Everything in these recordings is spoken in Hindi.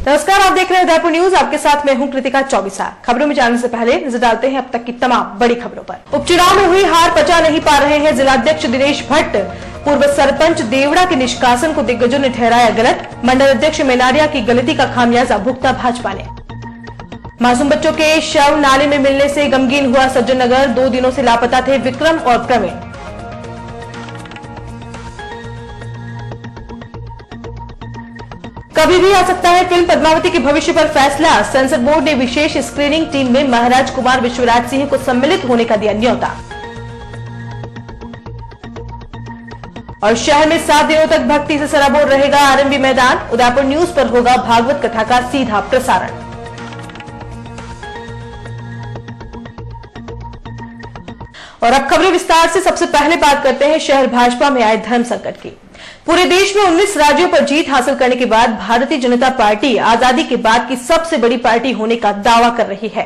नमस्कार, आप देख रहे हैं उदयपुर न्यूज। आपके साथ मैं हूं कृतिका चौबीसा। खबरों में जाने से पहले नजर डालते हैं अब तक की तमाम बड़ी खबरों पर। उपचुनाव में हुई हार पचा नहीं पा रहे हैं जिलाध्यक्ष दिनेश भट्ट। पूर्व सरपंच देवड़ा के निष्कासन को दिग्गजों ने ठहराया गलत। मंडल अध्यक्ष मेनारिया की गलती का खामियाजा भुगता भाजपा ने। मासूम बच्चों के शव नाले में मिलने से गमगीन हुआ सज्जननगर। 2 दिनों से लापता थे विक्रम और प्रवीण। कभी भी आ सकता है फिल्म पद्मावती के भविष्य पर फैसला। सेंसर बोर्ड ने विशेष स्क्रीनिंग टीम में महाराज कुमार विश्वराज सिंह को सम्मिलित होने का दिया न्योता। और शहर में 7 दिनों तक भक्ति से सराबोर रहेगा आरएमबी मैदान। उदयपुर न्यूज पर होगा भागवत कथा का सीधा प्रसारण। और अब खबरें विस्तार से। सबसे पहले बात करते हैं शहर भाजपा में आए धर्म संकट की। पूरे देश में 19 राज्यों पर जीत हासिल करने के बाद भारतीय जनता पार्टी आजादी के बाद की सबसे बड़ी पार्टी होने का दावा कर रही है।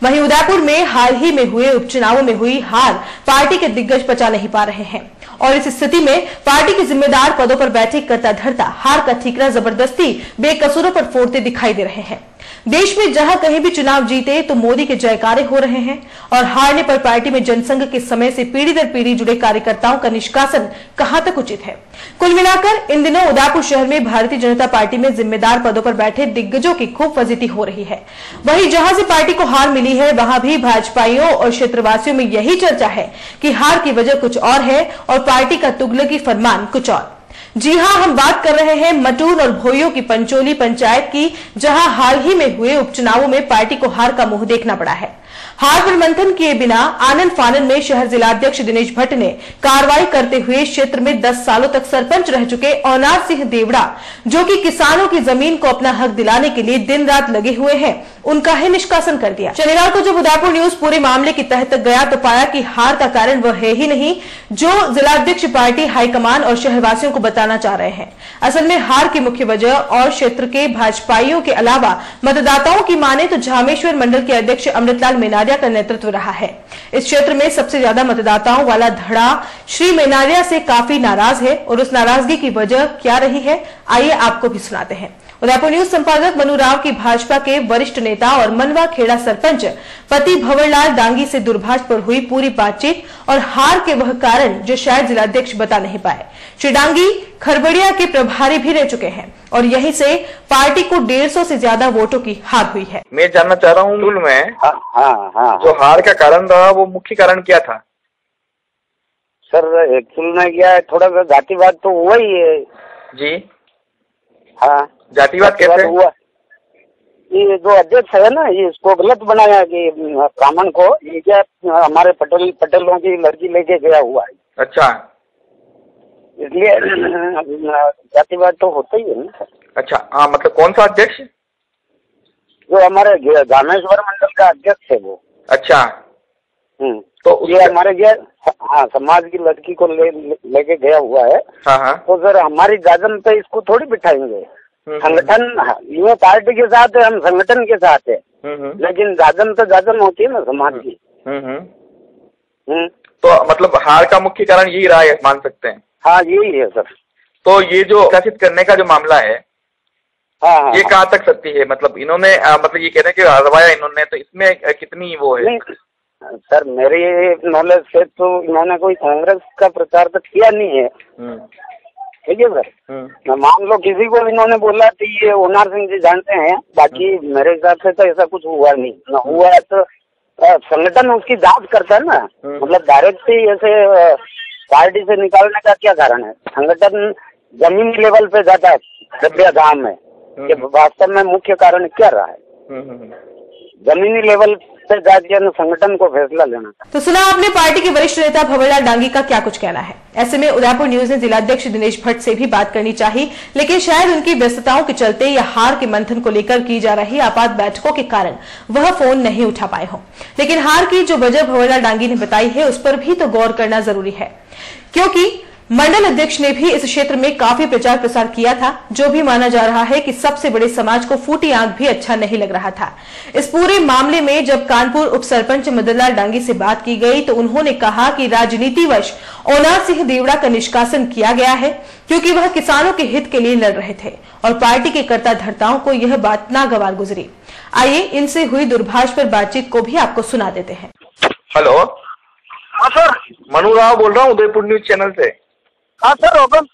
वहीं उदयपुर में हाल ही में हुए उपचुनावों में हुई हार पार्टी के दिग्गज पचा नहीं पा रहे हैं और इस स्थिति में पार्टी के जिम्मेदार पदों पर बैठे करता धरता हार का ठीकरा जबरदस्ती बेकसूरों पर फोड़ते दिखाई दे रहे हैं। देश में जहां कहीं भी चुनाव जीते तो मोदी के जयकारे हो रहे हैं और हारने पर पार्टी में जनसंघ के समय से पीढ़ी दर पीढ़ी जुड़े कार्यकर्ताओं का निष्कासन कहां तक उचित है। कुल मिलाकर इन दिनों उदयपुर शहर में भारतीय जनता पार्टी में जिम्मेदार पदों पर बैठे दिग्गजों की खूब फजीती हो रही है। वहीं जहां से पार्टी को हार मिली है वहां भी भाजपाइयों और क्षेत्रवासियों में यही चर्चा है कि हार की वजह कुछ और है और पार्टी का तुगलकी फरमान कुछ और। जी हां, हम बात कर रहे हैं मटून और भोइयों की पंचोली पंचायत की, जहां हाल ही में हुए उपचुनावों में पार्टी को हार का मुंह देखना पड़ा है। हार पर मंथन किए बिना आनंद फानन में शहर जिलाध्यक्ष दिनेश भट्ट ने कार्रवाई करते हुए क्षेत्र में 10 सालों तक सरपंच रह चुके औनार सिंह देवड़ा, जो कि किसानों की जमीन को अपना हक दिलाने के लिए दिन रात लगे हुए हैं, उनका ही निष्कासन कर दिया। शनिवार को जब उदयपुर न्यूज पूरे मामले की तह तक गया तो पाया कि हार का कारण वह है ही नहीं जो जिलाध्यक्ष पार्टी हाईकमान और शहरवासियों को बताना चाह रहे हैं। असल में हार की मुख्य वजह और क्षेत्र के भाजपाइयों के अलावा मतदाताओं की माने तो झामेश्वर मंडल के अध्यक्ष अमृतलाल मेनारिया का नेतृत्व रहा है। इस क्षेत्र में सबसे ज्यादा मतदाताओं वाला धड़ा श्री मेनारिया से काफी नाराज है और उस नाराजगी की वजह क्या रही है, आइए आपको भी सुनाते हैं। उदयपुर न्यूज संपादक मनु राव की भाजपा के वरिष्ठ नेता और मनवा खेड़ा सरपंच पति भंवरलाल डांगी से दूरभाष पर हुई पूरी बातचीत और हार के वह कारण जो शायद जिलाध्यक्ष बता नहीं पाए। श्री डांगी खरबड़िया के प्रभारी भी रह चुके हैं और यहीं से पार्टी को 150 से ज्यादा वोटों की हार हुई है। मैं जानना चाह रहा हूँ में जो हार का कारण रहा वो मुख्य कारण क्या था? सर एक्चुअल में क्या है, थोड़ा सा जातिवाद तो हुआ ही है जी। हाँ, जातिवाद कैसे हुआ? ये जो अध्यक्ष है ना, ये इसको गलत बनाया कि ब्राह्मण को ये क्या हमारे पटेलों की लड़की लेके गया हुआ है। अच्छा, इसलिए जातिवाद तो होता ही है ना। अच्छा, हाँ, मतलब कौन सा अध्यक्ष? जो हमारे झामेश्वर मंडल का अध्यक्ष है वो। अच्छा, तो ये हमारे हाँ समाज की लड़की को लेके गया हुआ है। हाँ। तो सर हमारी जाजम पे इसको थोड़ी बिठाएंगे। संगठन ये पार्टी के साथ है, हम संगठन के साथ है, लेकिन जाजम तो जाजम होती है ना समाज की। तो मतलब हार का मुख्य कारण यही रहा है, मान सकते हैं? हाँ, यही है सर। तो ये जो निष्कासित करने का जो मामला है, हाँ, ये कहाँ तक सत्य है? मतलब इन्होंने मतलब ये कह रहे हैं कि हरवाया इन्होंने, तो इसमें कितनी वो है? सर मेरी नॉलेज से तो इन्होंने कोई कांग्रेस का प्रचार तो किया नहीं है, ठीक है सर। मान लो किसी को इन्होंने बोला कि ये ओनार सिंह जी जानते हैं, बाकी मेरे हिसाब से तो ऐसा कुछ हुआ नहीं। न हुआ है तो संगठन उसकी जांच करता है ना, मतलब डायरेक्ट ही ऐसे पार्टी से निकालने का क्या कारण है? संगठन जमीनी लेवल पे जाता है डबिया गांव में, कि वास्तव में मुख्य कारण क्या रहा है। जमीनी लेवल पे जाकर संगठन को फैसला लेना। तो सुना आपने पार्टी के वरिष्ठ नेता भंवरलाल डांगी का क्या कुछ कहना है। ऐसे में उदयपुर न्यूज ने जिलाध्यक्ष दिनेश भट्ट से भी बात करनी चाहिए, लेकिन शायद उनकी व्यस्तताओं के चलते या हार के मंथन को लेकर की जा रही आपात बैठकों के कारण वह फोन नहीं उठा पाए हों। लेकिन हार की जो वजह भंवरलाल डांगी ने बताई है उस पर भी तो गौर करना जरूरी है, क्योंकि मंडल अध्यक्ष ने भी इस क्षेत्र में काफी प्रचार प्रसार किया था, जो भी माना जा रहा है कि सबसे बड़े समाज को फूटी आंख भी अच्छा नहीं लग रहा था। इस पूरे मामले में जब कानपुर उप सरपंच मदन लाल डांगी से बात की गई तो उन्होंने कहा कि राजनीतिवश ओनार सिंह देवड़ा का निष्कासन किया गया है, क्योंकि वह किसानों के हित के लिए लड़ रहे थे और पार्टी के कर्ता धर्ताओं को यह बात नागवार गुजरी। आइए इनसे हुई दूरभाष पर बातचीत को भी आपको सुना देते हैं। हेलो। हाँ सर, मनु राव बोल रहा हूँ उदयपुर न्यूज चैनल से। हाँ सर, ओपन।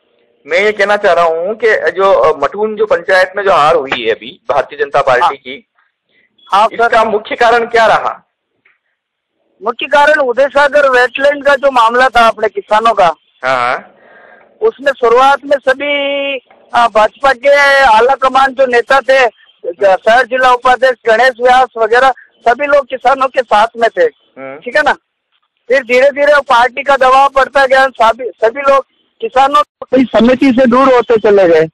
मैं ये कहना चाह रहा हूँ कि जो मटून जो पंचायत में जो हार हुई है अभी भारतीय जनता पार्टी की, हाँ इसका मुख्य कारण क्या रहा? मुख्य कारण उदय सागर वेटलैंड का जो मामला था अपने किसानों का। हाँ। उसमें शुरुआत में सभी भाजपा के आला कमान जो नेता थे, शहर जिला उपाध्यक्ष गणेश व्यास वगैरह, सभी लोग किसानों के साथ में थे, ठीक है ना। फिर धीरे धीरे पार्टी का दबाव पड़ता गया, सभी लोग किसानों की समिति से दूर होते चले गए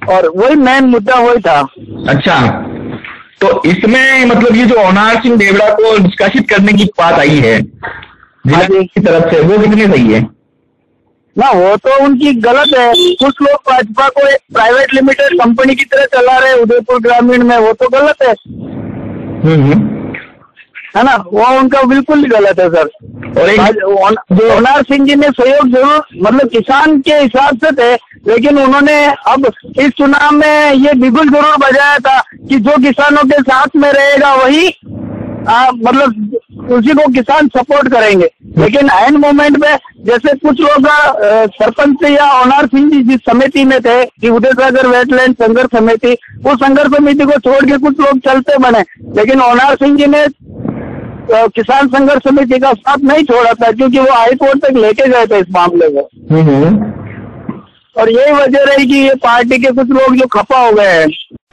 और वही मेन मुद्दा वही था। अच्छा, तो इसमें मतलब ये जो ओनार सिंह देवड़ा को निष्कासित करने की बात आई है जिला की तरफ से, वो कितनी सही है? ना, वो तो उनकी गलत है। कुछ लोग भाजपा को एक प्राइवेट लिमिटेड कंपनी की तरह चला रहे उदयपुर ग्रामीण में, वो तो गलत है। है ना, वो उनका बिल्कुल गलत है सर। और ओनार सिंह जी ने सहयोग जरूर मतलब किसान के हिसाब से थे, लेकिन उन्होंने अब इस चुनाव में ये बिगुल जरूर बजाया था कि जो किसानों के साथ में रहेगा वही मतलब उसी को किसान सपोर्ट करेंगे। लेकिन एंड मोमेंट में जैसे कुछ लोग सरपंच या ओनार सिंह जी जिस समिति में थे कि उदय सागर वेटलैंड संघर्ष समिति, उस संघर्ष समिति को छोड़ के कुछ लोग चलते बने, लेकिन ओनार सिंह जी ने किसान संघर्ष समिति का साथ नहीं छोड़ा था, क्योंकि वो हाईकोर्ट तक लेके गए थे इस मामले को। और यही वजह रही कि ये पार्टी के कुछ लोग जो खपा हो गए हैं।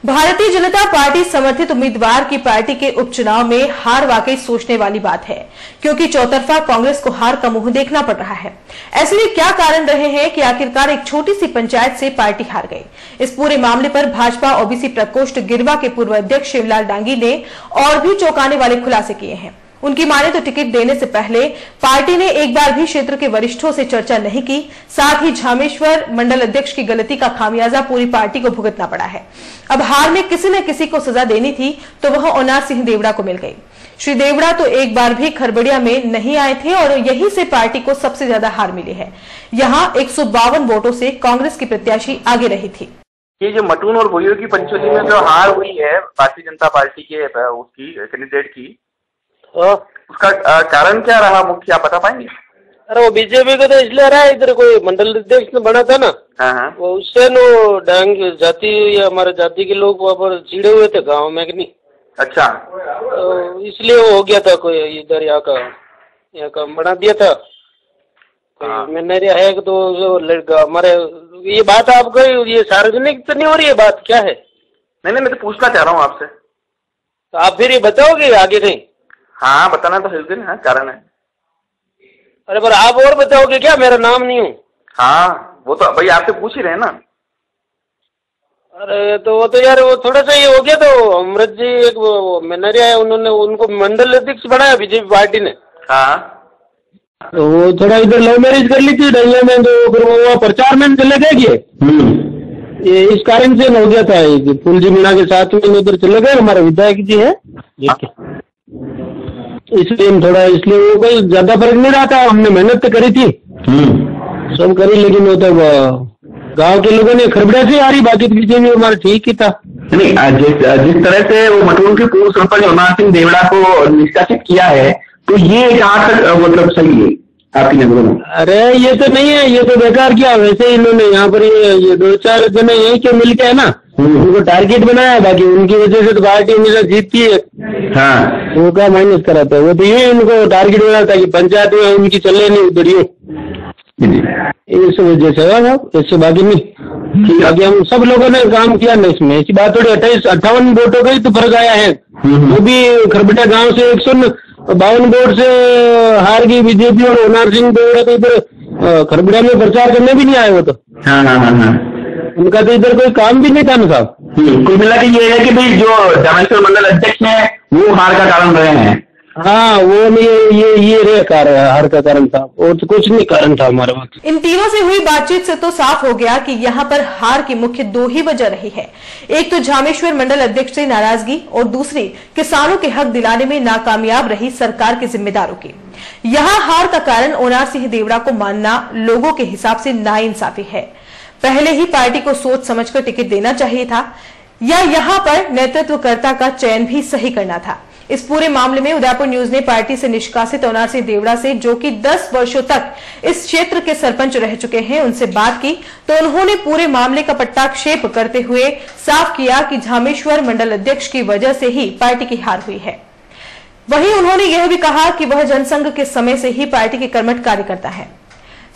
भारतीय जनता पार्टी समर्थित उम्मीदवार की पार्टी के उपचुनाव में हार वाकई सोचने वाली बात है, क्योंकि चौतरफा कांग्रेस को हार का मुंह देखना पड़ रहा है। ऐसे में क्या कारण रहे हैं कि आखिरकार एक छोटी सी पंचायत से पार्टी हार गई? इस पूरे मामले पर भाजपा ओबीसी प्रकोष्ठ गिरवा के पूर्व अध्यक्ष शिवलाल डांगी ने और भी चौंकाने वाले खुलासे किए हैं। उनकी माने तो टिकट देने से पहले पार्टी ने एक बार भी क्षेत्र के वरिष्ठों से चर्चा नहीं की। साथ ही झामेश्वर मंडल अध्यक्ष की गलती का खामियाजा पूरी पार्टी को भुगतना पड़ा है। अब हार में किसी न किसी को सजा देनी थी तो वह ओनार सिंह देवड़ा को मिल गई। श्री देवड़ा तो एक बार भी खरबड़िया में नहीं आए थे और यहीं से पार्टी को सबसे ज्यादा हार मिली है। यहाँ 152 वोटों से कांग्रेस की प्रत्याशी आगे रही थी। ये जो मटून और भोइयों की पंचवटी में जो हार हुई है भारतीय जनता पार्टी के उसकी कैंडिडेट की, उसका कारण क्या रहा मुख्य, आप बता पाएंगे? अरे वो बीजेपी को तो इसलिए रहा है, इधर कोई मंडल अध्यक्ष ने बना था ना। हाँ। वो उससे नो डांग जाति या हमारे जाति के लोग वहाँ पर चिड़े हुए थे गाँव में कि नहीं। अच्छा, तो इसलिए वो हो गया था कोई इधर यहाँ का बना दिया था। मैंने है तो हमारे ये बात आपको ये सार्वजनिक तो नहीं हो रही है बात, क्या है? नहीं, मैं तो पूछना चाह रहा हूँ आपसे। तो आप फिर ये बताओगे आगे नहीं? हाँ, बताना तो है, हाँ, कारण है। अरे पर आप और बताओगे क्या? मेरा नाम नहीं हूँ। हाँ, वो तो भाई आपसे पूछ ही रहे हैं ना। अरे तो वो तो यार वो थोड़ा सा ये हो गया। तो अमृत जी एक वो मैनेजर है, उन्होंने उनको मंडल अध्यक्ष बनाया बीजेपी पार्टी ने। हाँ, तो वो थोड़ा इधर लव मैरिज कर ली थी डलिया में, तो फिर वो प्रचार में चले गए। ये इस कारण से हो गया था। फूल जी मीणा के साथ में उधर चले गए, हमारे विधायक जी है, इसलिए वो कोई ज्यादा फर्क नहीं रहा था। हमने मेहनत तो करी थी, सब करी, लेकिन वो तो गांव के लोगों ने खरबड़ा से आ रही, बाकी पीछे भी हमारा ठीक ही था। नहीं, जिस तरह से वो मटून के पूर्व सरपंच ओनार सिंह देवड़ा को निष्कासित किया है, तो ये कहाँ तक मतलब सही है आपकी नजरों में? अरे ये तो नहीं है, ये तो बेकार किया। वैसे इन्होंने यहाँ पर ये 2-4 जने यही के मिल के है ना, उनको टारगेट बनाया, बाकी उनकी वजह से तो पार्टी हमेशा जीतती है। हाँ, वो क्या माइनस कराता है, वो तो ये इनको टारगेट बनाता है कि पंचायत में उनकी चले नहीं उधर, इस वजह से इससे बाकी नहीं। बाकी हम सब लोगों ने काम किया ना इसमें, ऐसी बात थोड़ी। 58 वोटों का ही तो फर्क आया है। वो भी खरबटा गांव से 152 वोट से हार गई बीजेपी, और ओनार सिंह देवड़ा तो इधर खरबड़ा में प्रचार करने भी नहीं आए वो तो। हाँ, उनका तो इधर कोई काम भी नहीं था ना साहब। कुल मिला के ये है कि भाई जो झामेश्वर मंडल अध्यक्ष है वो हार का कारण रहे हैं। हाँ वो नहीं, ये रे कारण हार का कारण था और तो कुछ नहीं कारण था हमारे पास। इन तीनों से हुई बातचीत से तो साफ हो गया कि यहाँ पर हार की मुख्य दो ही वजह रही है। एक तो झामेश्वर मंडल अध्यक्ष से नाराजगी और दूसरी किसानों के हक दिलाने में नाकामयाब रही सरकार के जिम्मेदारों की। यहाँ हार का कारण ओनार सिंह देवड़ा को मानना लोगों के हिसाब से नाइंसाफी है। पहले ही पार्टी को सोच समझकर टिकट देना चाहिए था या यहाँ पर नेतृत्वकर्ता का चयन भी सही करना था। इस पूरे मामले में उदयपुर न्यूज ने पार्टी से निष्कासित ओनार सिंह देवड़ा से, जो कि 10 वर्षों तक इस क्षेत्र के सरपंच रह चुके हैं, उनसे बात की तो उन्होंने पूरे मामले का पट्टाक्षेप करते हुए साफ किया कि झामेश्वर मंडल अध्यक्ष की वजह से ही पार्टी की हार हुई है। वहीं उन्होंने यह भी कहा कि वह जनसंघ के समय से ही पार्टी के कर्मठ कार्यकर्ता है।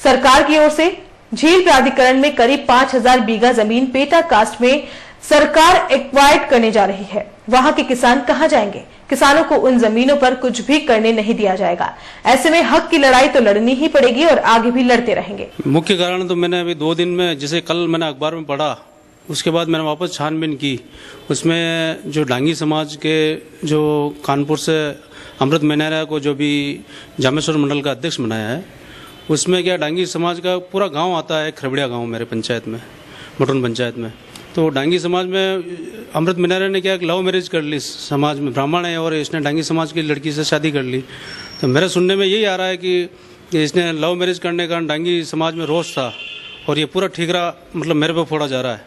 सरकार की ओर से झील प्राधिकरण में करीब 5000 बीघा जमीन पेटा कास्ट में सरकार एक्वायर्ड करने जा रही है। वहां के किसान कहां जाएंगे? किसानों को उन जमीनों पर कुछ भी करने नहीं दिया जाएगा। ऐसे में हक की लड़ाई तो लड़नी ही पड़ेगी और आगे भी लड़ते रहेंगे। मुख्य कारण तो मैंने अभी 2 दिन में, जैसे कल मैंने अखबार में पढ़ा, उसके बाद मैंने वापस छानबीन की। उसमें जो डांगी समाज के जो कानपुर से अमृत मेहरा को जो भी झामेश्वर मंडल का अध्यक्ष बनाया है, उसमें क्या डांगी समाज का पूरा गाँव आता है, खरबड़िया गाँव मेरे पंचायत में, मटून पंचायत में। तो डांगी समाज में अमृत मेहरा ने क्या लव मैरिज कर ली, समाज में ब्राह्मण है और इसने डांगी समाज की लड़की से शादी कर ली। तो मेरे सुनने में यही आ रहा है कि इसने लव मैरिज करने के कारण डांगी समाज में रोष था और ये पूरा ठीकरा मतलब मेरे पे फोड़ा जा रहा है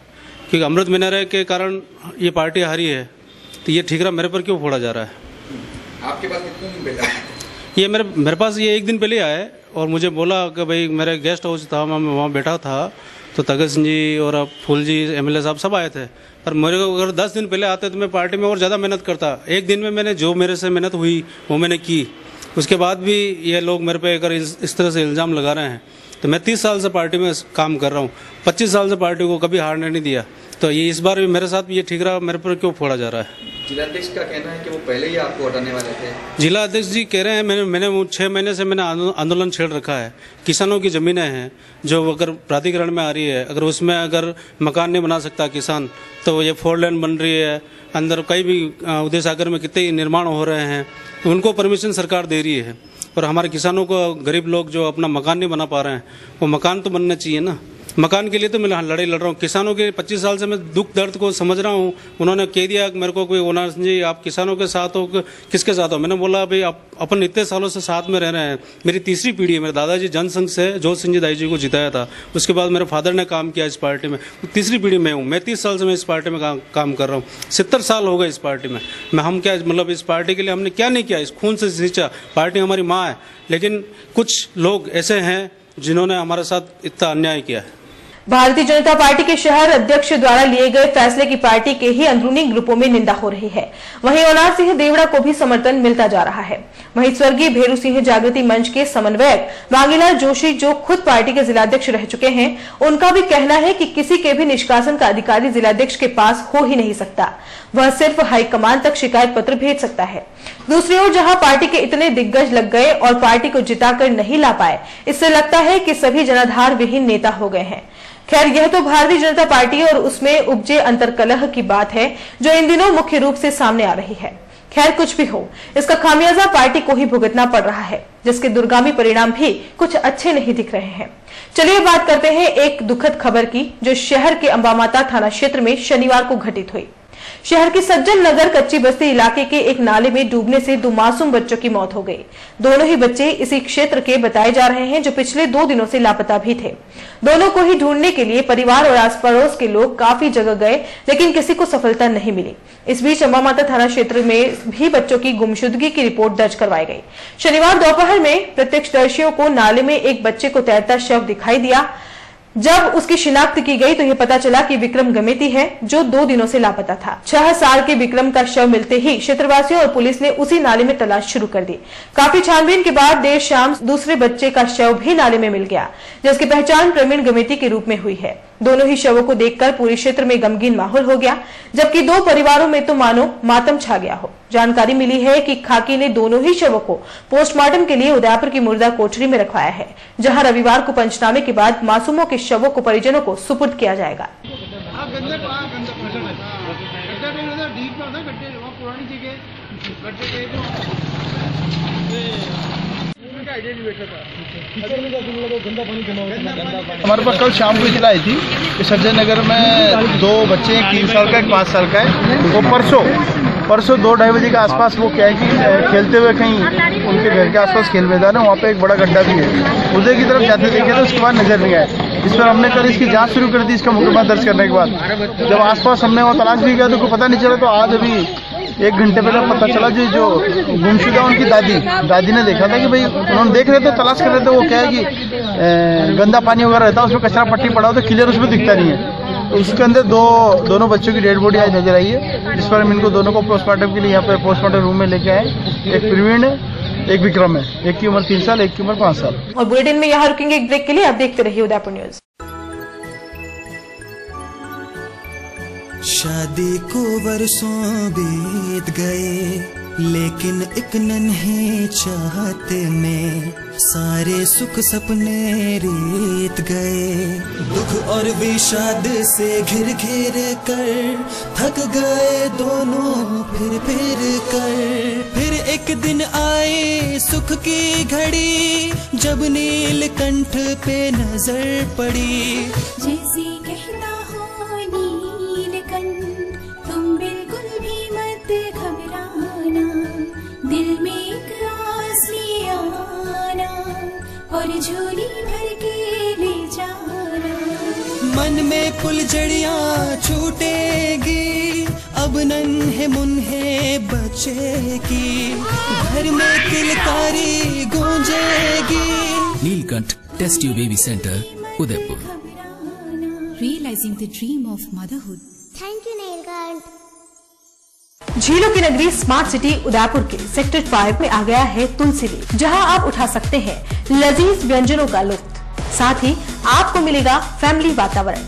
क्योंकि अमृत मेहरा के कारण ये पार्टी हारी है, तो ये ठीकरा मेरे पर क्यों फोड़ा जा रहा है? आपके पास कितने दिन पहले? ये मेरे पास ये 1 दिन पहले आया है और मुझे बोला कि भाई मेरा गेस्ट हाउस था, मैं वहाँ बैठा था, तो तगत सिंह जी और अब फूल जी एमएलए साहब सब आए थे। पर मेरे को अगर 10 दिन पहले आते तो मैं पार्टी में और ज़्यादा मेहनत करता। 1 दिन में मैंने जो मेरे से मेहनत हुई वो मैंने की। उसके बाद भी ये लोग मेरे पे अगर इस तरह से इल्ज़ाम लगा रहे हैं, तो मैं 30 साल से पार्टी में काम कर रहा हूँ, 25 साल से पार्टी को कभी हारने नहीं दिया। तो ये इस बार भी मेरे साथ ये ठीकरा मेरे पर क्यों फोड़ा जा रहा है? जिलाध्यक्ष का कहना है कि वो पहले ही आपको हटाने वाले थे। जिला अध्यक्ष जी कह रहे हैं मैंने 6 महीने से मैंने आंदोलन छेड़ रखा है। किसानों की ज़मीनें हैं जो अगर प्राधिकरण में आ रही है, अगर उसमें अगर मकान नहीं बना सकता किसान, तो ये 4 लेन बन रही है, अंदर कई भी उदय सागर में कितने निर्माण हो रहे हैं, तो उनको परमिशन सरकार दे रही है। और हमारे किसानों को, गरीब लोग जो अपना मकान नहीं बना पा रहे हैं, वो मकान तो बनना चाहिए ना। मकान के लिए तो मैं लड़ाई लड़ रहा हूँ। किसानों के 25 साल से मैं दुख दर्द को समझ रहा हूँ। उन्होंने कह दिया मेरे को कोई ओनार सिंह जी आप किसानों के साथ हो, किसके साथ हो? मैंने बोला भाई आप अपन इतने सालों से साथ में रह रहे हैं। मेरी तीसरी पीढ़ी है। मेरे दादाजी जनसंघ से जोत सिंह जी दाई जी को जिताया था, उसके बाद मेरे फादर ने काम किया इस पार्टी में, तीसरी पीढ़ी में हूँ मैं। 30 साल से मैं इस पार्टी में काम कर रहा हूँ। 70 साल हो गए इस पार्टी में। हम क्या मतलब इस पार्टी के लिए हमने क्या नहीं किया? इस खून से सींचा। पार्टी हमारी माँ है, लेकिन कुछ लोग ऐसे हैं जिन्होंने हमारे साथ इतना अन्याय किया है। भारतीय जनता पार्टी के शहर अध्यक्ष द्वारा लिए गए फैसले की पार्टी के ही अंदरूनी ग्रुपों में निंदा हो रही है। वहीं ओनार सिंह देवड़ा को भी समर्थन मिलता जा रहा है। वहीं स्वर्गीय भेरू सिंह जागृति मंच के समन्वयक वांगीलाल जोशी, जो खुद पार्टी के जिलाध्यक्ष रह चुके हैं, उनका भी कहना है कि किसी के भी निष्कासन का अधिकारी जिलाध्यक्ष के पास हो ही नहीं सकता। वह सिर्फ हाईकमान तक शिकायत पत्र भेज सकता है। दूसरी ओर जहां पार्टी के इतने दिग्गज लग गए और पार्टी को जिताकर नहीं ला पाए, इससे लगता है कि सभी जनाधार विहीन नेता हो गए हैं। खैर, यह तो भारतीय जनता पार्टी और उसमें उपजे अंतर्कलह की बात है जो इन दिनों मुख्य रूप से सामने आ रही है। खैर, कुछ भी हो, इसका खामियाजा पार्टी को ही भुगतना पड़ रहा है, जिसके दूरगामी परिणाम भी कुछ अच्छे नहीं दिख रहे हैं। चलिए बात करते हैं एक दुखद खबर की, जो शहर के अंबामाता थाना क्षेत्र में शनिवार को घटित हुई। शहर के सज्जन नगर कच्ची बस्ती इलाके के एक नाले में डूबने से 2 मासूम बच्चों की मौत हो गई। दोनों ही बच्चे इसी क्षेत्र के बताए जा रहे हैं, जो पिछले 2 दिनों से लापता भी थे। दोनों को ही ढूंढने के लिए परिवार और आस पड़ोस के लोग काफी जगह गए, लेकिन किसी को सफलता नहीं मिली। इस बीच अंबामाता थाना क्षेत्र में भी बच्चों की गुमशुदगी की रिपोर्ट दर्ज करवाई गई। शनिवार दोपहर में प्रत्यक्षदर्शियों को नाले में एक बच्चे को तैरता शव दिखाई दिया। जब उसकी शिनाख्त की गई तो यह पता चला कि विक्रम गमेती है, जो 2 दिनों से लापता था। 6 साल के विक्रम का शव मिलते ही क्षेत्रवासियों और पुलिस ने उसी नाले में तलाश शुरू कर दी। काफी छानबीन के बाद देर शाम दूसरे बच्चे का शव भी नाले में मिल गया, जिसकी पहचान प्रवीण गमेती के रूप में हुई है। दोनों ही शवों को देखकर पूरे क्षेत्र में गमगीन माहौल हो गया, जबकि 2 परिवारों में तो मानो मातम छा गया हो। जानकारी मिली है कि खाकी ने दोनों ही शवों को पोस्टमार्टम के लिए उदयपुर की मुर्दा कोठरी में रखवाया है, जहां रविवार को पंचनामे के बाद मासूमों के शवों को परिजनों को सुपुर्द किया जाएगा। हमारे पास कल शाम को इतला आई थी कि सज्जन नगर में 2 बच्चे, एक 3 साल का, एक 5 साल का है। वो परसों 2-2:30 बजे के आसपास वो क्या है कि खेलते हुए कहीं उनके घर के आसपास खेल मैदान है, वहाँ पे एक बड़ा गड्ढा भी है, उधर की तरफ जाते देखे तो उसके बाद नजर नहीं आए। इस पर हमने कल इसकी जांच शुरू कर दी। इसका मुकदमा दर्ज करने के बाद जब आसपास हमने वो तलाश भी किया तो कोई पता नहीं चला। तो आज अभी 1 घंटे पहले पता चला जो गुमशुदा उनकी दादी ने देखा था कि भाई उन्होंने देख रहे थे, तलाश कर रहे थे। वो क्या है कि गंदा पानी वगैरह रहता है, उसमें कचरा पट्टी पड़ा हो तो क्लियर उसमें दिखता नहीं है। तो उसके अंदर दोनों बच्चों की डेड बॉडी आज नजर आई है, जिस पर हम इनको दोनों को पोस्टमार्टम के लिए यहाँ पे पोस्टमार्टम रूम में लेके आए। एक प्रवीण है, एक विक्रम है, एक की उम्र 3 साल, एक की उम्र 5 साल। और बुलेटिन में यहाँ रुकेंगे एक ब्रेक के लिए। आप देखते रहिए उदयपुर न्यूज। शादी को वर्षों बीत गए, लेकिन एक नन्हे चाहते में सारे सुख सपने रीत गए। दुख और विषाद से घिर घिर कर थक गए दोनों फिर कर। फिर एक दिन आए सुख की घड़ी, जब नीलकंठ पे नजर पड़ी। जैसे कहता हो नीलकंठ, तुम बिल्कुल भी मत घबराना, दिल में एक आस ले आना और झोली भर के ले जाना। मन में फुलझड़ियाँ छूटेगी, अब नन्हे मुन्हे बचेगी, घर में किलकारी गूंजेगी। Neelkanth test tube baby centre, Udaipur. Realizing the dream of motherhood. Thank you, Neelkanth. झीलों की नगरी स्मार्ट सिटी उदयपुर के सेक्टर 5 में आ गया है तुलसी लीफ, जहां आप उठा सकते हैं लजीज व्यंजनों का लुत्फ। साथ ही आपको मिलेगा फैमिली वातावरण,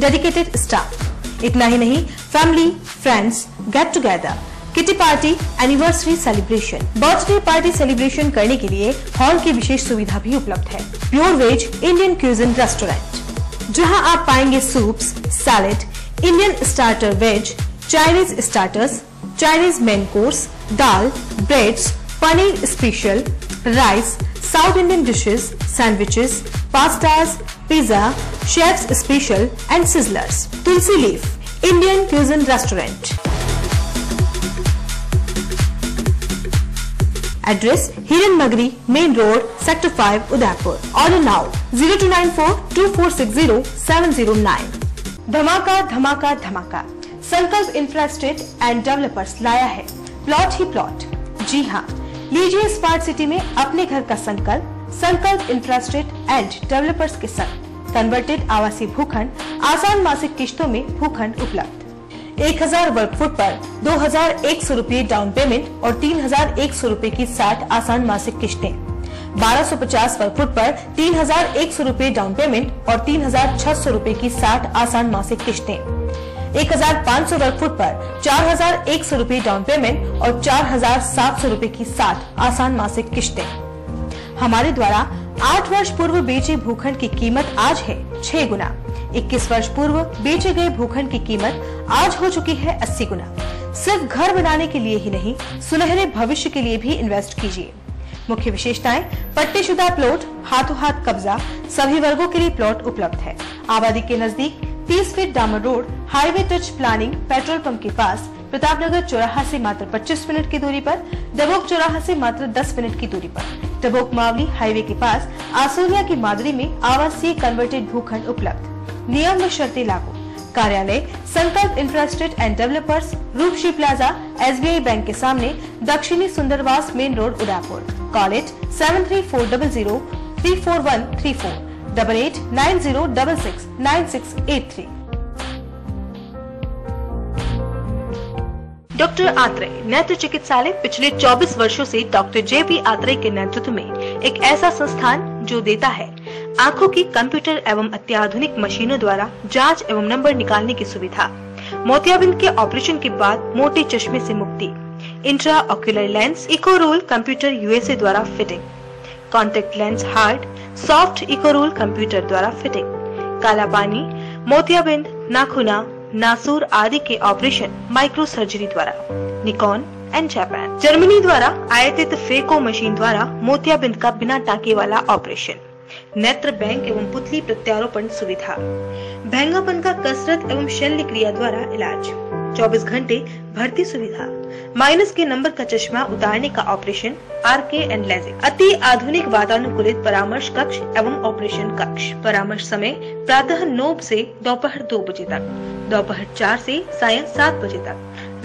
डेडिकेटेड स्टाफ। इतना ही नहीं, family, friends, get together, kitty party, anniversary celebration, birthday party celebration करने के लिए हॉल की विशेष सुविधा भी उपलब्ध है। Pure veg Indian cuisine restaurant, जहां आप पाएंगे soups, salad, Indian starter veg, Chinese starters, Chinese main course, dal, breads, paneer special, rice, south Indian dishes, sandwiches, pastas, pizza, chef's special and sizzlers. Tulsi leaf Indian cuisine restaurant. Address Hiran Nagari main road, sector 5, Udaipur. Order now 02942460-709। धमाका धमाका धमाका, संकल्प इंफ्रास्ट्रक्चर एंड डेवलपर्स लाया है प्लॉट ही प्लॉट। जी हाँ, लीजिए स्मार्ट सिटी में अपने घर का संकल्प। संकल्प इंफ्रास्ट्रक्चर एंड डेवलपर्स के संग कन्वर्टेड आवासीय भूखंड, आसान मासिक किश्तों में भूखंड उपलब्ध। 1000 वर्ग फुट पर 2100 रुपये डाउन पेमेंट और 3100 रुपये की 60 आसान मासिक किश्तें। 1250 वर्ग फुट पर 3100 रुपये डाउन पेमेंट और 3600 रुपये की 60 आसान मासिक किश्तें। 1500 वर्ग फुट पर 4100 रुपये डाउन पेमेंट और 4700 रुपये की 60 आसान मासिक किश्तें। हमारे द्वारा 8 वर्ष पूर्व बेचे भूखंड की कीमत आज है 6 गुना। 21 वर्ष पूर्व बेचे गए भूखंड की कीमत आज हो चुकी है 80 गुना। सिर्फ घर बनाने के लिए ही नहीं, सुनहरे भविष्य के लिए भी इन्वेस्ट कीजिए। मुख्य विशेषताएं: पट्टेशुदा प्लॉट, हाथों हाथ कब्जा, सभी वर्गों के लिए प्लॉट उपलब्ध है। आबादी के नजदीक 30 फीट डामर road, highway touch planning, petrol pump के पास, प्रतापनगर चौराहा से मात्र 25 मिनट की दूरी पर, डबोक चौराहा से मात्र 10 मिनट की दूरी पर, डबोक मावली हाईवे के पास, आसोलिया की मादरी में आवासीय कन्वर्टेड भूखंड उपलब्ध। नियम व शर्तें लागू। कार्यालय: Sankalp infrastructure and developers, Roopshree plaza, SBI bank के सामने, दक्षिणी Sundarwas main road, Udaipur. Call it 7340034134 8890669683। Doctor Atreya नेत्र चिकित्सालय पिछले 24 वर्षों से डॉक्टर JP आत्रेय के नेतृत्व में एक ऐसा संस्थान जो देता है आंखों की कंप्यूटर एवं अत्याधुनिक मशीनों द्वारा जांच एवं नंबर निकालने की सुविधा, मोतियाबिंद के ऑपरेशन के बाद मोटे चश्मे से मुक्ति, intraocular lens eco roll computer USA द्वारा fitting, contact lens hard soft eco roll computer द्वारा फिटिंग, काला पानी, मोतियाबिंद, नाखूना, नासूर आदि के ऑपरेशन माइक्रो सर्जरी द्वारा, निकॉन, एंड जापान। जर्मनी द्वारा आयातित फेको मशीन द्वारा मोतियाबिंद का बिना टाँके वाला ऑपरेशन। नेत्र बैंक एवं पुतली प्रत्यारोपण सुविधा। भैंगापन का कसरत एवं शल्य क्रिया द्वारा इलाज। 24 घंटे भर्ती सुविधा। माइनस के नंबर का चश्मा उतारने का ऑपरेशन आरके एंड लेजिक। अति आधुनिक वातानुकूलित परामर्श कक्ष एवं ऑपरेशन कक्ष। परामर्श समय प्रातः 9 से दोपहर 2 बजे तक, दोपहर 4 से सायं 7 बजे तक,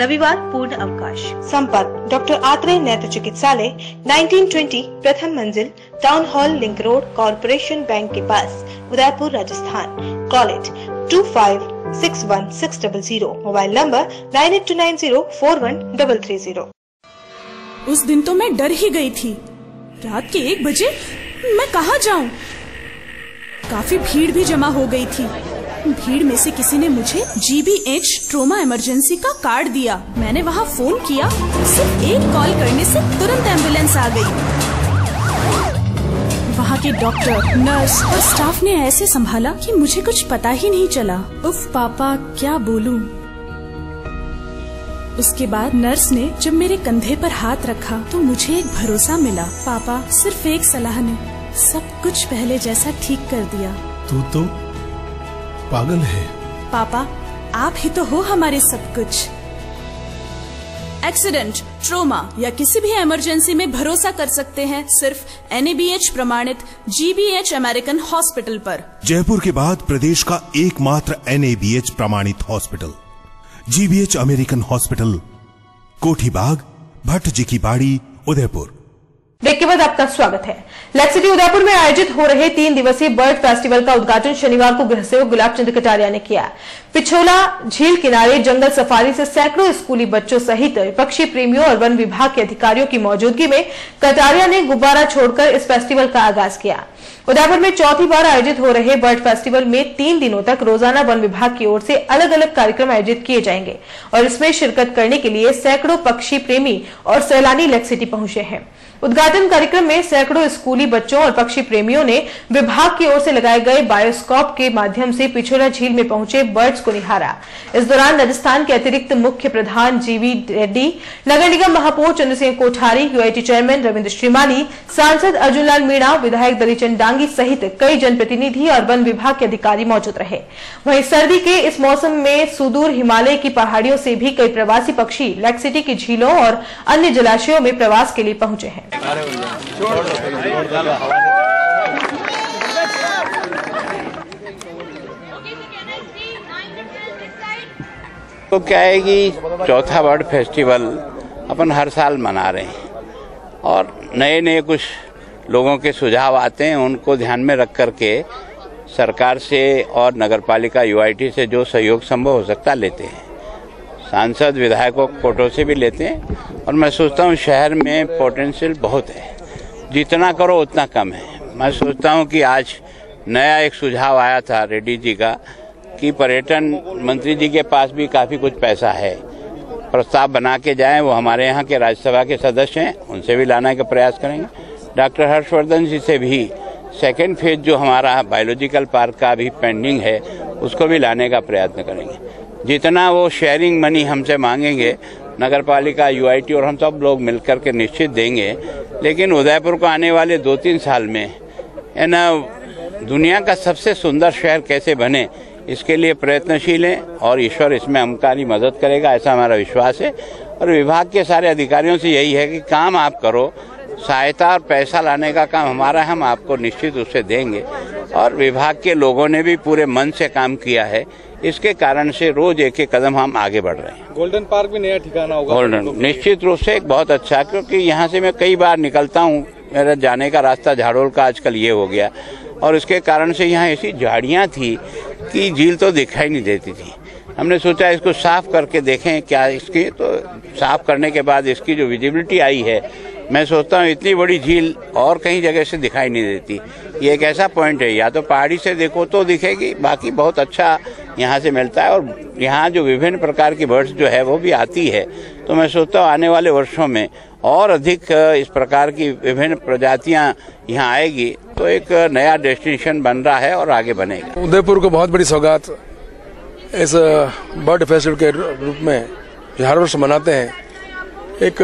रविवार पूर्ण अवकाश। संपर्क डॉक्टर आत्रेय नेत्र चिकित्सालय 1920 प्रथम मंजिल, town hall, link road, corporation bank के पास, Udaipur, Rajasthan. Call it 25616000। Mobile number 9829041330। उस दिन तो मैं डर ही गई थी। रात के 1 बजे मैं कहाँ जाऊँ? काफी भीड़ भी जमा हो गई थी। भीड़ में से किसी ने मुझे GBH ट्रोमा इमरजेंसी का कार्ड दिया। मैंने वहाँ फोन किया, सिर्फ एक कॉल करने से तुरंत एम्बुलेंस आ गई। वहाँ के डॉक्टर, नर्स और स्टाफ ने ऐसे संभाला कि मुझे कुछ पता ही नहीं चला। उफ पापा, क्या बोलूं। उसके बाद नर्स ने जब मेरे कंधे पर हाथ रखा तो मुझे एक भरोसा मिला। पापा, सिर्फ एक सलाह ने सब कुछ पहले जैसा ठीक कर दिया। तू तो पागल है। पापा, आप ही तो हो हमारे सब कुछ। एक्सीडेंट, ट्रोमा या किसी भी इमरजेंसी में भरोसा कर सकते हैं सिर्फ NABH प्रमाणित GBH अमेरिकन हॉस्पिटल पर। जयपुर के बाद प्रदेश का एकमात्र NABH प्रमाणित हॉस्पिटल GBH अमेरिकन हॉस्पिटल, कोठी बाग, भट्ट जी की बाड़ी, उदयपुर। ब्रेक के बाद आपका स्वागत है। लेक्सिटी उदयपुर में आयोजित हो रहे 3 दिवसीय बर्ड फेस्टिवल का उद्घाटन शनिवार को गृह सेवक गुलाब चंद कटारिया ने किया। पिछोला झील किनारे जंगल सफारी से सैकड़ों स्कूली बच्चों सहित पक्षी प्रेमियों और वन विभाग के अधिकारियों की मौजूदगी में कटारिया ने गुब्बारा छोड़कर इस फेस्टिवल का आगाज किया। उदयपुर में चौथी बार आयोजित हो रहे बर्ड फेस्टिवल में 3 दिनों तक रोजाना वन विभाग की ओर से अलग अलग कार्यक्रम आयोजित किए जाएंगे और इसमें शिरकत करने के लिए सैकड़ों पक्षी प्रेमी और सैलानी लेक्सिटी पहुंचे हैं। उद्घाटन कार्यक्रम में सैकड़ों स्कूली बच्चों और पक्षी प्रेमियों ने विभाग की ओर से लगाए गए बायोस्कोप के माध्यम से पिछोला झील में पहुंचे बर्ड्स को निहारा। इस दौरान राजस्थान के अतिरिक्त मुख्य प्रधान GV रेड्डी, नगर निगम महापौर चंद्र सिंह कोठारी, UIT चेयरमैन रविंद्र श्रीमाली, सांसद अर्जुन लाल मीणा, विधायक दलीचंद डांगी सहित कई जनप्रतिनिधि और वन विभाग के अधिकारी मौजूद रहे। वहीं सर्दी के इस मौसम में सुदूर हिमालय की पहाड़ियों से भी कई प्रवासी पक्षी लेक्सिटी की झीलों और अन्य जलाशयों में प्रवास के लिए पहुंचे हैं। तो क्या है कि चौथा बर्ड फेस्टिवल अपन हर साल मना रहे हैं और नए नए कुछ लोगों के सुझाव आते हैं, उनको ध्यान में रख करके सरकार से और नगरपालिका UIT से जो सहयोग संभव हो सकता लेते हैं। सांसद विधायकों कोटों से भी लेते हैं और मैं सोचता हूँ शहर में पोटेंशियल बहुत है, जितना करो उतना कम है। मैं सोचता हूँ कि आज नया एक सुझाव आया था रेड्डी जी का कि पर्यटन मंत्री जी के पास भी काफ़ी कुछ पैसा है, प्रस्ताव बना के जाएं। वो हमारे यहाँ के राज्यसभा के सदस्य हैं, उनसे भी लाने का प्रयास करेंगे। डॉक्टर हर्षवर्धन जी से भी सेकेंड फेज जो हमारा बायोलॉजिकल पार्क का अभी पेंडिंग है उसको भी लाने का प्रयत्न करेंगे। जितना वो शेयरिंग मनी हमसे मांगेंगे नगरपालिका UIT और हम सब लोग मिलकर के निश्चित देंगे। लेकिन उदयपुर को आने वाले 2-3 साल में है ना, दुनिया का सबसे सुंदर शहर कैसे बने इसके लिए प्रयत्नशील हैं और ईश्वर इसमें हमारी मदद करेगा, ऐसा हमारा विश्वास है। और विभाग के सारे अधिकारियों से यही है कि काम आप करो, सहायता और पैसा लाने का काम हमारा, हम आपको निश्चित उससे देंगे। और विभाग के लोगों ने भी पूरे मन से काम किया है, इसके कारण से रोज एक एक कदम हम आगे बढ़ रहे हैं। गोल्डन पार्क भी नया ठिकाना होगा। गोल्डन निश्चित रूप से एक बहुत अच्छा, क्योंकि यहाँ से मैं कई बार निकलता हूँ, मेरा जाने का रास्ता झाड़ोल का आजकल ये हो गया और इसके कारण से यहाँ ऐसी झाड़ियाँ थी कि झील तो दिखाई नहीं देती थी। हमने सोचा इसको साफ करके देखें क्या इसकी, तो साफ करने के बाद इसकी जो विजिबिलिटी आई है, मैं सोचता हूँ इतनी बड़ी झील और कहीं जगह से दिखाई नहीं देती। ये एक ऐसा पॉइंट है, या तो पहाड़ी से देखो तो दिखेगी, बाकी बहुत अच्छा यहाँ से मिलता है। और यहाँ जो विभिन्न प्रकार की बर्ड्स जो है वो भी आती है, तो मैं सोचता हूँ आने वाले वर्षों में और अधिक इस प्रकार की विभिन्न प्रजातियाँ यहाँ आएगी, तो एक नया डेस्टिनेशन बन रहा है और आगे बनेगा। उदयपुर को बहुत बड़ी सौगात इस बर्ड फेस्टिवल के रूप में जो हर वर्ष मनाते हैं, एक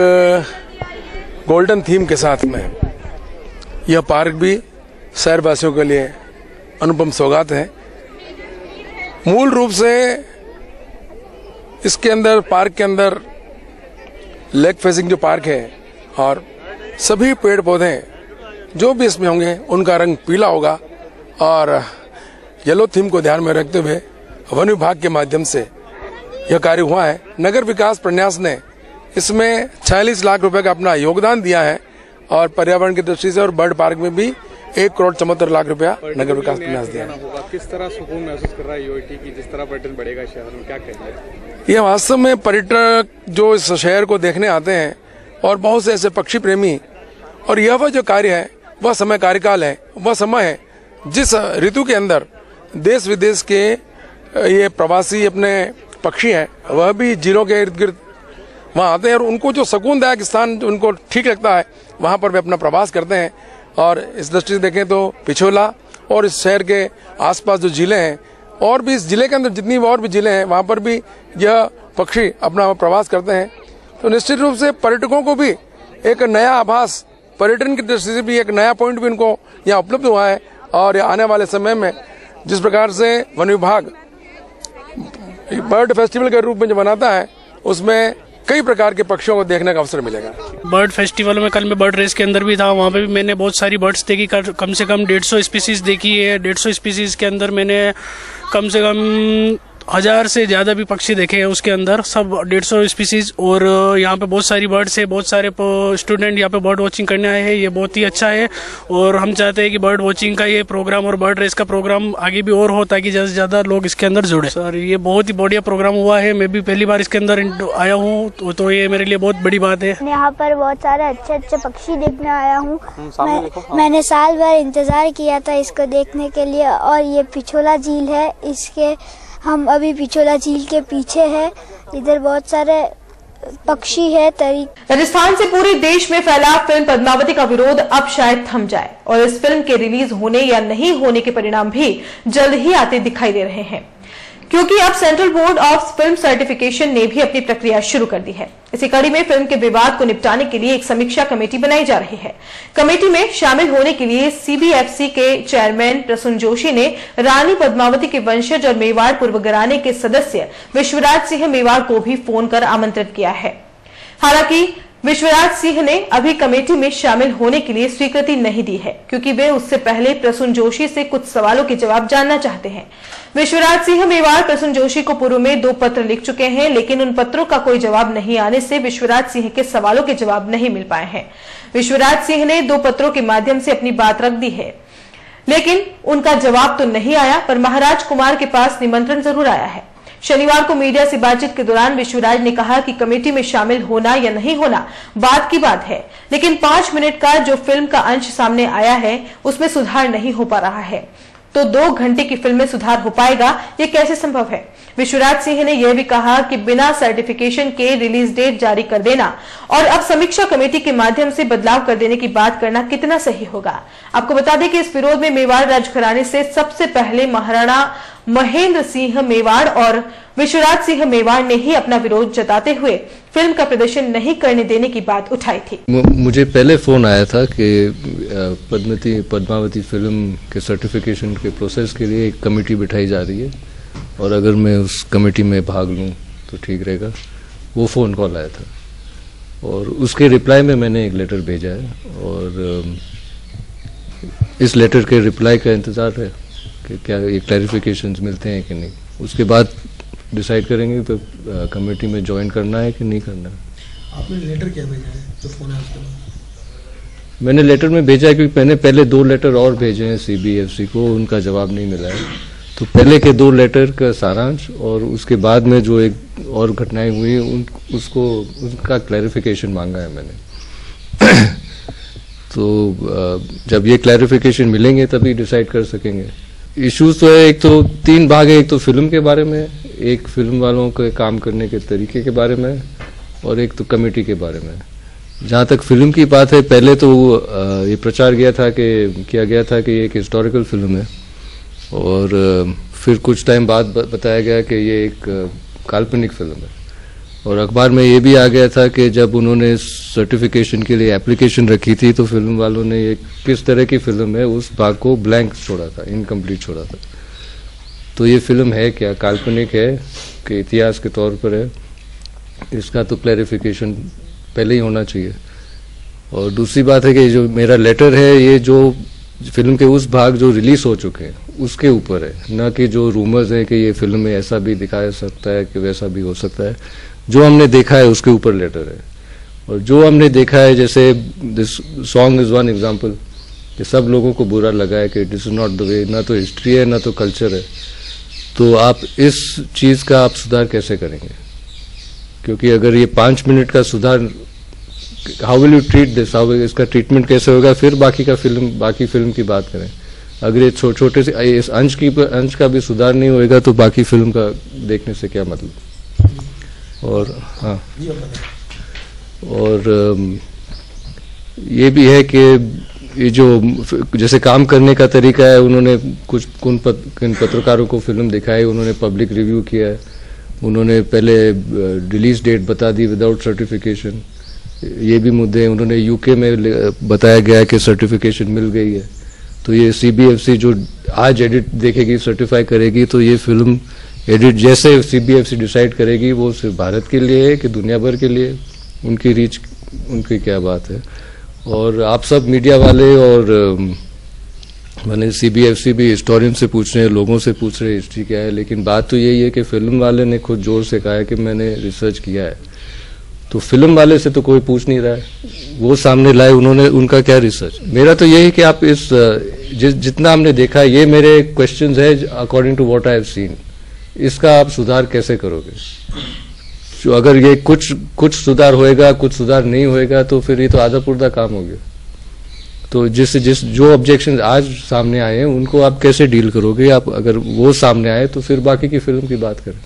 गोल्डन थीम के साथ में यह पार्क भी शहरवासियों के लिए अनुपम सौगात है। मूल रूप से इसके अंदर, पार्क के अंदर लेक फेसिंग जो पार्क है और सभी पेड़ पौधे जो भी इसमें होंगे उनका रंग पीला होगा और येलो थीम को ध्यान में रखते हुए वन विभाग के माध्यम से यह कार्य हुआ है। नगर विकास प्रन्यास ने इसमें 46 लाख रुपए का अपना योगदान दिया है और पर्यावरण की दृष्टि से और बर्ड पार्क में भी 1,74,00,000 रुपया नगर विकास प्रन्यास दिया है। किस तरह सुकून महसूस कर रहा है यूआईटी की, जिस तरह पर्यटन बढ़ेगा शहर में, क्या कहेंगे? यह वास्तव में पर्यटक जो इस शहर को देखने आते हैं और बहुत से ऐसे पक्षी प्रेमी, और यह वह जो कार्य है वह समय कार्यकाल है, वह समय है जिस ऋतु के अंदर देश विदेश के ये प्रवासी अपने पक्षी हैं वह भी झीलों के इर्द गिर्द वहाँ आते हैं और उनको जो सुकूनदायक स्थान उनको ठीक लगता है वहाँ पर वे अपना प्रवास करते हैं। और इस दृष्टि से देखें तो पिछोला और इस शहर के आसपास जो जिले हैं और भी इस जिले के अंदर जितनी और भी जिले हैं वहाँ पर भी यह पक्षी अपना प्रवास करते हैं। तो निश्चित रूप से पर्यटकों को भी एक नया आभास, पर्यटन की दृष्टि से भी एक नया पॉइंट भी इनको यहाँ उपलब्ध हुआ है। और आने वाले समय में जिस प्रकार से वन विभाग बर्ड फेस्टिवल के रूप में जो मनाता है उसमें कई प्रकार के पक्षियों को देखने का अवसर मिलेगा। बर्ड फेस्टिवल में कल मैं बर्ड रेस के अंदर भी था, वहाँ पे भी मैंने बहुत सारी बर्ड्स देखी, कम से कम 150 स्पीसीज देखी है। 150 स्पीसीज के अंदर मैंने कम से कम 1000 से ज्यादा भी पक्षी देखे हैं उसके अंदर, सब 150 स्पीसीज। और यहाँ पे बहुत सारी बर्ड्स है, बहुत सारे स्टूडेंट यहाँ पे बर्ड वॉचिंग करने आए हैं, ये बहुत ही अच्छा है। और हम चाहते हैं कि बर्ड वॉचिंग का ये प्रोग्राम और बर्ड रेस का प्रोग्राम आगे भी और हो ताकि ज्यादा से ज्यादा लोग इसके अंदर जुड़े। सर ये बहुत ही बढ़िया प्रोग्राम हुआ है, मैं भी पहली बार इसके अंदर आया हूँ तो ये मेरे लिए बहुत बड़ी बात है। यहाँ पर बहुत सारे अच्छे अच्छे पक्षी देखने आया हूँ। मैंने साल भर इंतजार किया था इसको देखने के लिए। और ये पिछोला झील है, इसके हम अभी पिछोला झील के पीछे है, इधर बहुत सारे पक्षी है। राजस्थान से पूरे देश में फैला फिल्म पद्मावती का विरोध अब शायद थम जाए और इस फिल्म के रिलीज होने या नहीं होने के परिणाम भी जल्द ही आते दिखाई दे रहे हैं, क्योंकि अब central board of film certification ने भी अपनी प्रक्रिया शुरू कर दी है। इसी कड़ी में फिल्म के विवाद को निपटाने के लिए एक समीक्षा कमेटी बनाई जा रही है। कमेटी में शामिल होने के लिए सीबीएफसी के चेयरमैन प्रसून जोशी ने रानी पद्मावती के वंशज और मेवाड़ पूर्व घराने के सदस्य विश्वराज सिंह मेवाड़ को भी फोन कर आमंत्रित किया है। हालांकि विश्वराज सिंह ने अभी कमेटी में शामिल होने के लिए स्वीकृति नहीं दी है, क्योंकि वे उससे पहले प्रसून जोशी से कुछ सवालों के जवाब जानना चाहते हैं। विश्वराज सिंह मेवाड़ प्रसून जोशी को पूर्व में 2 पत्र लिख चुके हैं, लेकिन उन पत्रों का कोई जवाब नहीं आने से विश्वराज सिंह के सवालों के जवाब नहीं मिल पाए हैं। विश्वराज सिंह ने 2 पत्रों के माध्यम से अपनी बात रख दी है, लेकिन उनका जवाब तो नहीं आया, पर महाराज कुमार के पास निमंत्रण जरूर आया है। शनिवार को मीडिया से बातचीत के दौरान विश्वराज ने कहा कि कमेटी में शामिल होना या नहीं होना बात की बात है, लेकिन 5 मिनट का जो फिल्म का अंश सामने आया है उसमें सुधार नहीं हो पा रहा है, तो 2 घंटे की फिल्म में सुधार हो पाएगा, ये कैसे संभव है। विश्वराज सिंह ने यह भी कहा कि बिना सर्टिफिकेशन के रिलीज डेट जारी कर देना और अब समीक्षा कमेटी के माध्यम से बदलाव कर देने की बात करना कितना सही होगा। आपको बता दें कि इस विरोध में मेवाड़ राजघराने से सबसे पहले महाराणा महेंद्र सिंह मेवाड़ और विश्वराज सिंह मेवाड़ ने ही अपना विरोध जताते हुए फिल्म का प्रदर्शन नहीं करने देने की बात उठाई थी। मुझे पहले फोन आया था कि पद्मावती फिल्म के सर्टिफिकेशन के प्रोसेस के लिए एक कमेटी बिठाई जा रही है और अगर मैं उस कमेटी में भाग लूं तो ठीक रहेगा। वो फोन कॉल आया था और उसके रिप्लाई में मैंने एक लेटर भेजा है और इस लेटर के रिप्लाई का इंतजार है कि क्या ये क्लैरिफिकेशंस मिलते हैं कि नहीं। उसके बाद डिसाइड करेंगे तो कमेटी में ज्वाइन करना है कि नहीं करना है। आपने लेटर क्या भेजा है तो फोन है उसके बाद? मैंने लेटर में भेजा है क्योंकि मैंने पहले 2 लेटर और भेजे हैं सीबीएफसी को, उनका जवाब नहीं मिला है। तो पहले के 2 लेटर का सारांश और उसके बाद में जो एक और घटनाएं हुई उनका क्लैरिफिकेशन मांगा है मैंने। तो जब ये क्लैरिफिकेशन मिलेंगे तभी डिसाइड कर सकेंगे। इश्यूज तो है, एक तो 3 भाग है, एक तो फिल्म के बारे में, एक फिल्म वालों के काम करने के तरीके के बारे में और एक तो कमेटी के बारे में। जहाँ तक फिल्म की बात है, पहले तो ये प्रचार किया गया था कि ये एक हिस्टोरिकल फिल्म है और फिर कुछ टाइम बाद बताया गया कि ये एक काल्पनिक फिल्म है। और अखबार में ये भी आ गया था कि जब उन्होंने सर्टिफिकेशन के लिए एप्लीकेशन रखी थी तो फिल्म वालों ने ये किस तरह की फिल्म है उस भाग को ब्लैंक छोड़ा था, इनकम्प्लीट छोड़ा था। तो ये फिल्म है क्या, काल्पनिक है कि इतिहास के तौर पर है, इसका तो क्लैरिफिकेशन पहले ही होना चाहिए। और दूसरी बात है कि जो मेरा लेटर है ये जो फिल्म के उस भाग जो रिलीज हो चुके हैं उसके ऊपर है, न कि जो रूमर्स हैं कि ये फिल्म में ऐसा भी दिखाया सकता है कि वैसा भी हो सकता है। जो हमने देखा है उसके ऊपर लेटर है। और जो हमने देखा है, जैसे this song is one example, कि सब लोगों को बुरा लगा है कि this is not the way, ना तो हिस्ट्री है ना तो कल्चर है। तो आप इस चीज का आप सुधार कैसे करेंगे? क्योंकि अगर ये 5 मिनट का सुधार, how will you treat this, how इसका ट्रीटमेंट कैसे होगा, फिर बाकी फिल्म की बात करें। अगर ये छोटे से इस अंश का भी सुधार नहीं होएगा तो बाकी फिल्म का देखने से क्या मतलब। और हाँ, और ये भी है कि ये जो जैसे काम करने का तरीका है, उन्होंने किन पत्रकारों को फिल्म दिखाई, उन्होंने पब्लिक रिव्यू किया है, उन्होंने पहले रिलीज डेट बता दी विदाउट सर्टिफिकेशन, ये भी मुद्दे हैं। उन्होंने यूके में बताया गया कि सर्टिफिकेशन मिल गई है। तो ये सीबीएफसी जो आज एडिट देखेगी, सर्टिफाई करेगी, तो ये फिल्म एडिट जैसे सीबीएफसी डिसाइड करेगी वो सिर्फ भारत के लिए है कि दुनिया भर के लिए, उनकी रीच, उनकी क्या बात है। और आप सब मीडिया वाले और मैंने सीबीएफसी भी हिस्टोरियन से पूछ रहे हैं, लोगों से पूछ रहे हैं हिस्ट्री क्या है, लेकिन बात तो यही है कि फिल्म वाले ने खुद जोर से कहा है कि मैंने रिसर्च किया है। तो फिल्म वाले से तो कोई पूछ नहीं रहा है, वो सामने लाए, उन्होंने, उनका क्या रिसर्च। मेरा तो यही कि आप इस जितना हमने देखा है, ये मेरे क्वेश्चंस है according to what I have seen, इसका आप सुधार कैसे करोगे। तो अगर ये कुछ सुधार होएगा, कुछ सुधार नहीं होएगा, तो फिर ये तो आधा पूरा काम हो गया। तो जो ऑब्जेक्शन आज सामने आए हैं उनको आप कैसे डील करोगे। आप अगर वो सामने आए तो फिर बाकी की फिल्म की बात करें।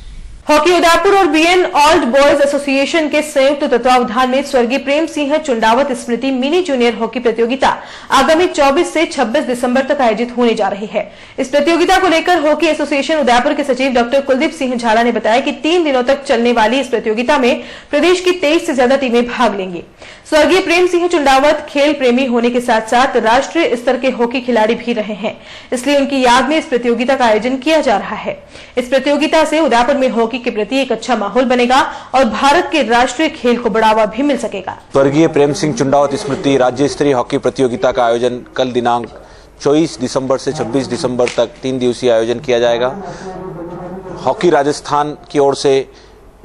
हॉकी उदयपुर और बीएन ओल्ड बॉयज एसोसिएशन के संयुक्त तत्वावधान में स्वर्गीय प्रेम सिंह चुंडावत स्मृति मिनी जूनियर हॉकी प्रतियोगिता आगामी 24 से 26 दिसंबर तक आयोजित होने जा रही है। इस प्रतियोगिता को लेकर हॉकी एसोसिएशन उदयपुर के सचिव डॉक्टर कुलदीप सिंह झाला ने बताया कि 3 दिनों तक चलने वाली इस प्रतियोगिता में प्रदेश की 23 से ज्यादा टीमें भाग लेंगी। स्वर्गीय प्रेम सिंह चुंडावत खेल प्रेमी होने के साथ साथ राष्ट्रीय स्तर के हॉकी खिलाड़ी भी रहे हैं, इसलिए उनकी याद में इस प्रतियोगिता का आयोजन किया जा रहा है। इस प्रतियोगिता से उदयपुर में हॉकी के प्रति एक अच्छा माहौल बनेगा और भारत के राष्ट्रीय खेल को बढ़ावा भी मिल सकेगा। स्वर्गीय प्रेम सिंह चुंडावत स्मृति राज्य स्तरीय हॉकी प्रतियोगिता का आयोजन कल दिनांक 24 दिसंबर से 26 दिसंबर तक 3 दिवसीय आयोजन किया जाएगा। हॉकी राजस्थान की ओर से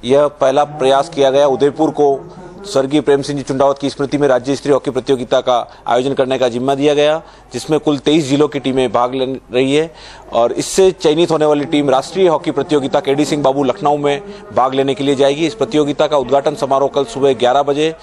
यह पहला प्रयास किया गया उदयपुर को स्वर्गीय प्रेम सिंह जी चुंडावत की स्मृति में राज्य स्तरीय हॉकी प्रतियोगिता का आयोजन करने का जिम्मा दिया गया, जिसमें कुल 23 जिलों की टीमें भाग ले रही है। और इससे चयनित होने वाली टीम राष्ट्रीय हॉकी प्रतियोगिता केडी सिंह बाबू लखनऊ में भाग लेने के लिए जाएगी। इस प्रतियोगिता का उद्घाटन समारोह कल सुबह 11 बजे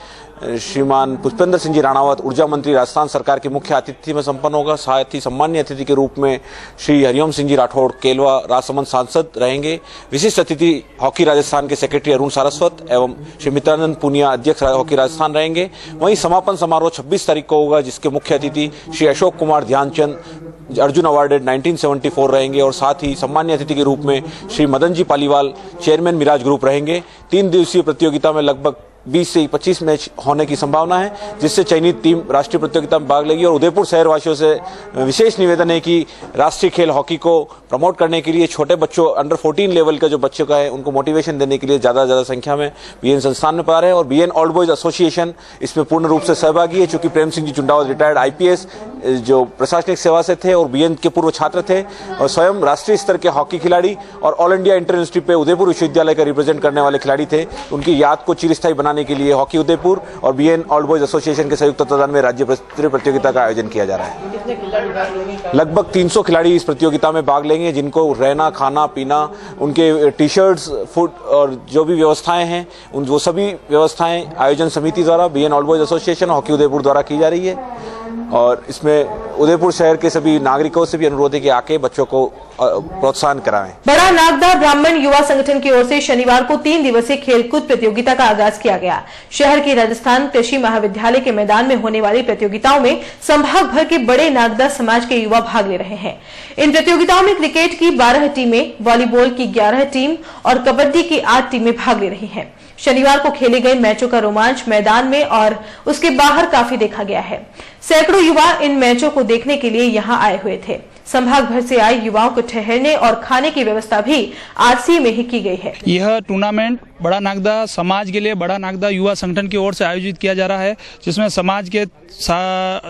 श्रीमान पुष्पेंद्र सिंह जी राणावत ऊर्जा मंत्री राजस्थान सरकार के मुख्य आतिथ्य में संपन्न होगा। साथ ही सम्मान्य अतिथि के रूप में श्री हरिओम सिंह जी राठौड़ केलवा राजसमंद सांसद रहेंगे। विशिष्ट अतिथि हॉकी राजस्थान के सेक्रेटरी अरुण सारस्वत एवं श्री मित्रानंद पुनिया अध्यक्ष हॉकी राजस्थान रहेंगे। वहीं समापन समारोह 26 तारीख को होगा, जिसके मुख्य अतिथि श्री अशोक कुमार ध्यानचंद अर्जुन अवार्डेड 1974 रहेंगे और साथ ही सम्मान्य अतिथि के रूप में श्री मदन जी पालीवाल चेयरमैन मिराज ग्रुप रहेंगे। 3 दिवसीय प्रतियोगिता में लगभग 20 से 25 मैच होने की संभावना है, जिससे चयनित टीम राष्ट्रीय प्रतियोगिता में भाग लेगी। और उदयपुर शहर वासियों से विशेष निवेदन है कि राष्ट्रीय खेल हॉकी को प्रमोट करने के लिए छोटे बच्चों अंडर 14 लेवल का जो बच्चों का है उनको मोटिवेशन देने के लिए ज्यादा संख्या में बीएन संस्थान में पा रहे हैं। और बीएन ओल्ड बॉयज एसोसिएशन इसमें पूर्ण रूप से सहभागी है, चूंकि प्रेम सिंह जी चुंडावत रिटायर्ड आईपीएस जो प्रशासनिक सेवा से थे और बीएन के पूर्व छात्र थे और स्वयं राष्ट्रीय स्तर के हॉकी खिलाड़ी और ऑल इंडिया इंटर यूनिवर्सिटी पे उदयपुर विश्वविद्यालय का रिप्रेजेंट करने वाले खिलाड़ी थे। उनकी याद को चिरस्थायी बनाने के लिए हॉकी उदयपुर और बीएन ओल्ड बॉयज एसोसिएशन के संयुक्त तत्वावधान में राज्य स्तरीय प्रतियोगिता का आयोजन किया जा रहा है। लगभग 300 खिलाड़ी इस प्रतियोगिता में भाग लेंगे, जिनको रहना खाना पीना, उनके टी शर्ट्स, फूड और जो भी व्यवस्थाएं हैं उन वो सभी व्यवस्थाएं आयोजन समिति द्वारा BN old boys association hockey Udaipur द्वारा की जा रही है। और इसमें उदयपुर शहर के सभी नागरिकों से भी अनुरोध है कि आके बच्चों को प्रोत्साहन कराएं। बड़ा नागदा ब्राह्मण युवा संगठन की ओर से शनिवार को 3 दिवसीय खेलकूद प्रतियोगिता का आगाज किया गया। शहर के राजस्थान कृषि महाविद्यालय के मैदान में होने वाली प्रतियोगिताओं में संभाग भर के बड़े नागदा समाज के युवा भाग ले रहे हैं। इन प्रतियोगिताओं में क्रिकेट की 12 टीमें, वॉलीबॉल की 11 टीम और कबड्डी की 8 टीमें भाग ले रही हैं। शनिवार को खेले गए मैचों का रोमांच मैदान में और उसके बाहर काफी देखा गया है। सैकड़ों युवा इन मैचों को देखने के लिए यहां आए हुए थे। संभाग भर से आए युवाओं को ठहरने और खाने की व्यवस्था भी आरसी में ही की गई है। यह टूर्नामेंट बड़ा नागदा समाज के लिए बड़ा नागदा युवा संगठन की ओर से आयोजित किया जा रहा है, जिसमें समाज के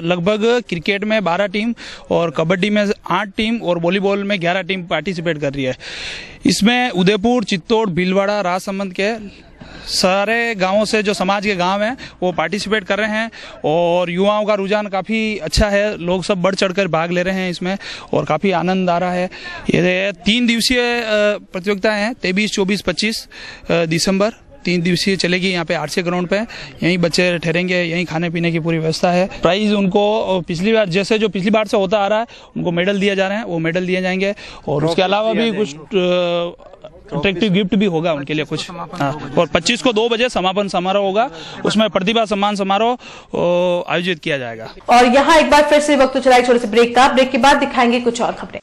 लगभग क्रिकेट में 12 टीम और कबड्डी में 8 टीम और वॉलीबॉल में 11 टीम पार्टिसिपेट कर रही है। इसमें उदयपुर, चित्तौड़, भीलवाड़ा, राजसमंद के सारे गांवों से जो समाज के गांव हैं वो पार्टिसिपेट कर रहे हैं और युवाओं का रुझान काफ़ी अच्छा है। लोग सब बढ़ चढ़कर भाग ले रहे हैं इसमें और काफ़ी आनंद आ रहा है। ये 3 दिवसीय प्रतियोगिताएं हैं, 23, 24, 25 दिसंबर 3 दिवसीय चलेगी। यहाँ पे आरसी ग्राउंड पे यहीं बच्चे ठहरेंगे, यहीं खाने पीने की पूरी व्यवस्था है। प्राइज उनको पिछली बार जैसे जो पिछली बार से होता आ रहा है उनको मेडल दिए जा रहे हैं, वो मेडल दिए जाएंगे और उसके अलावा भी कुछ अट्रैक्टिव गिफ्ट भी होगा उनके लिए कुछ। और 25 को 2 बजे समापन समारोह होगा, उसमें प्रतिभा सम्मान समारोह आयोजित किया जाएगा। और यहाँ एक बार फिर से वक्त चला एक छोटे से ब्रेक का। ब्रेक के बाद दिखाएंगे कुछ और खबरें।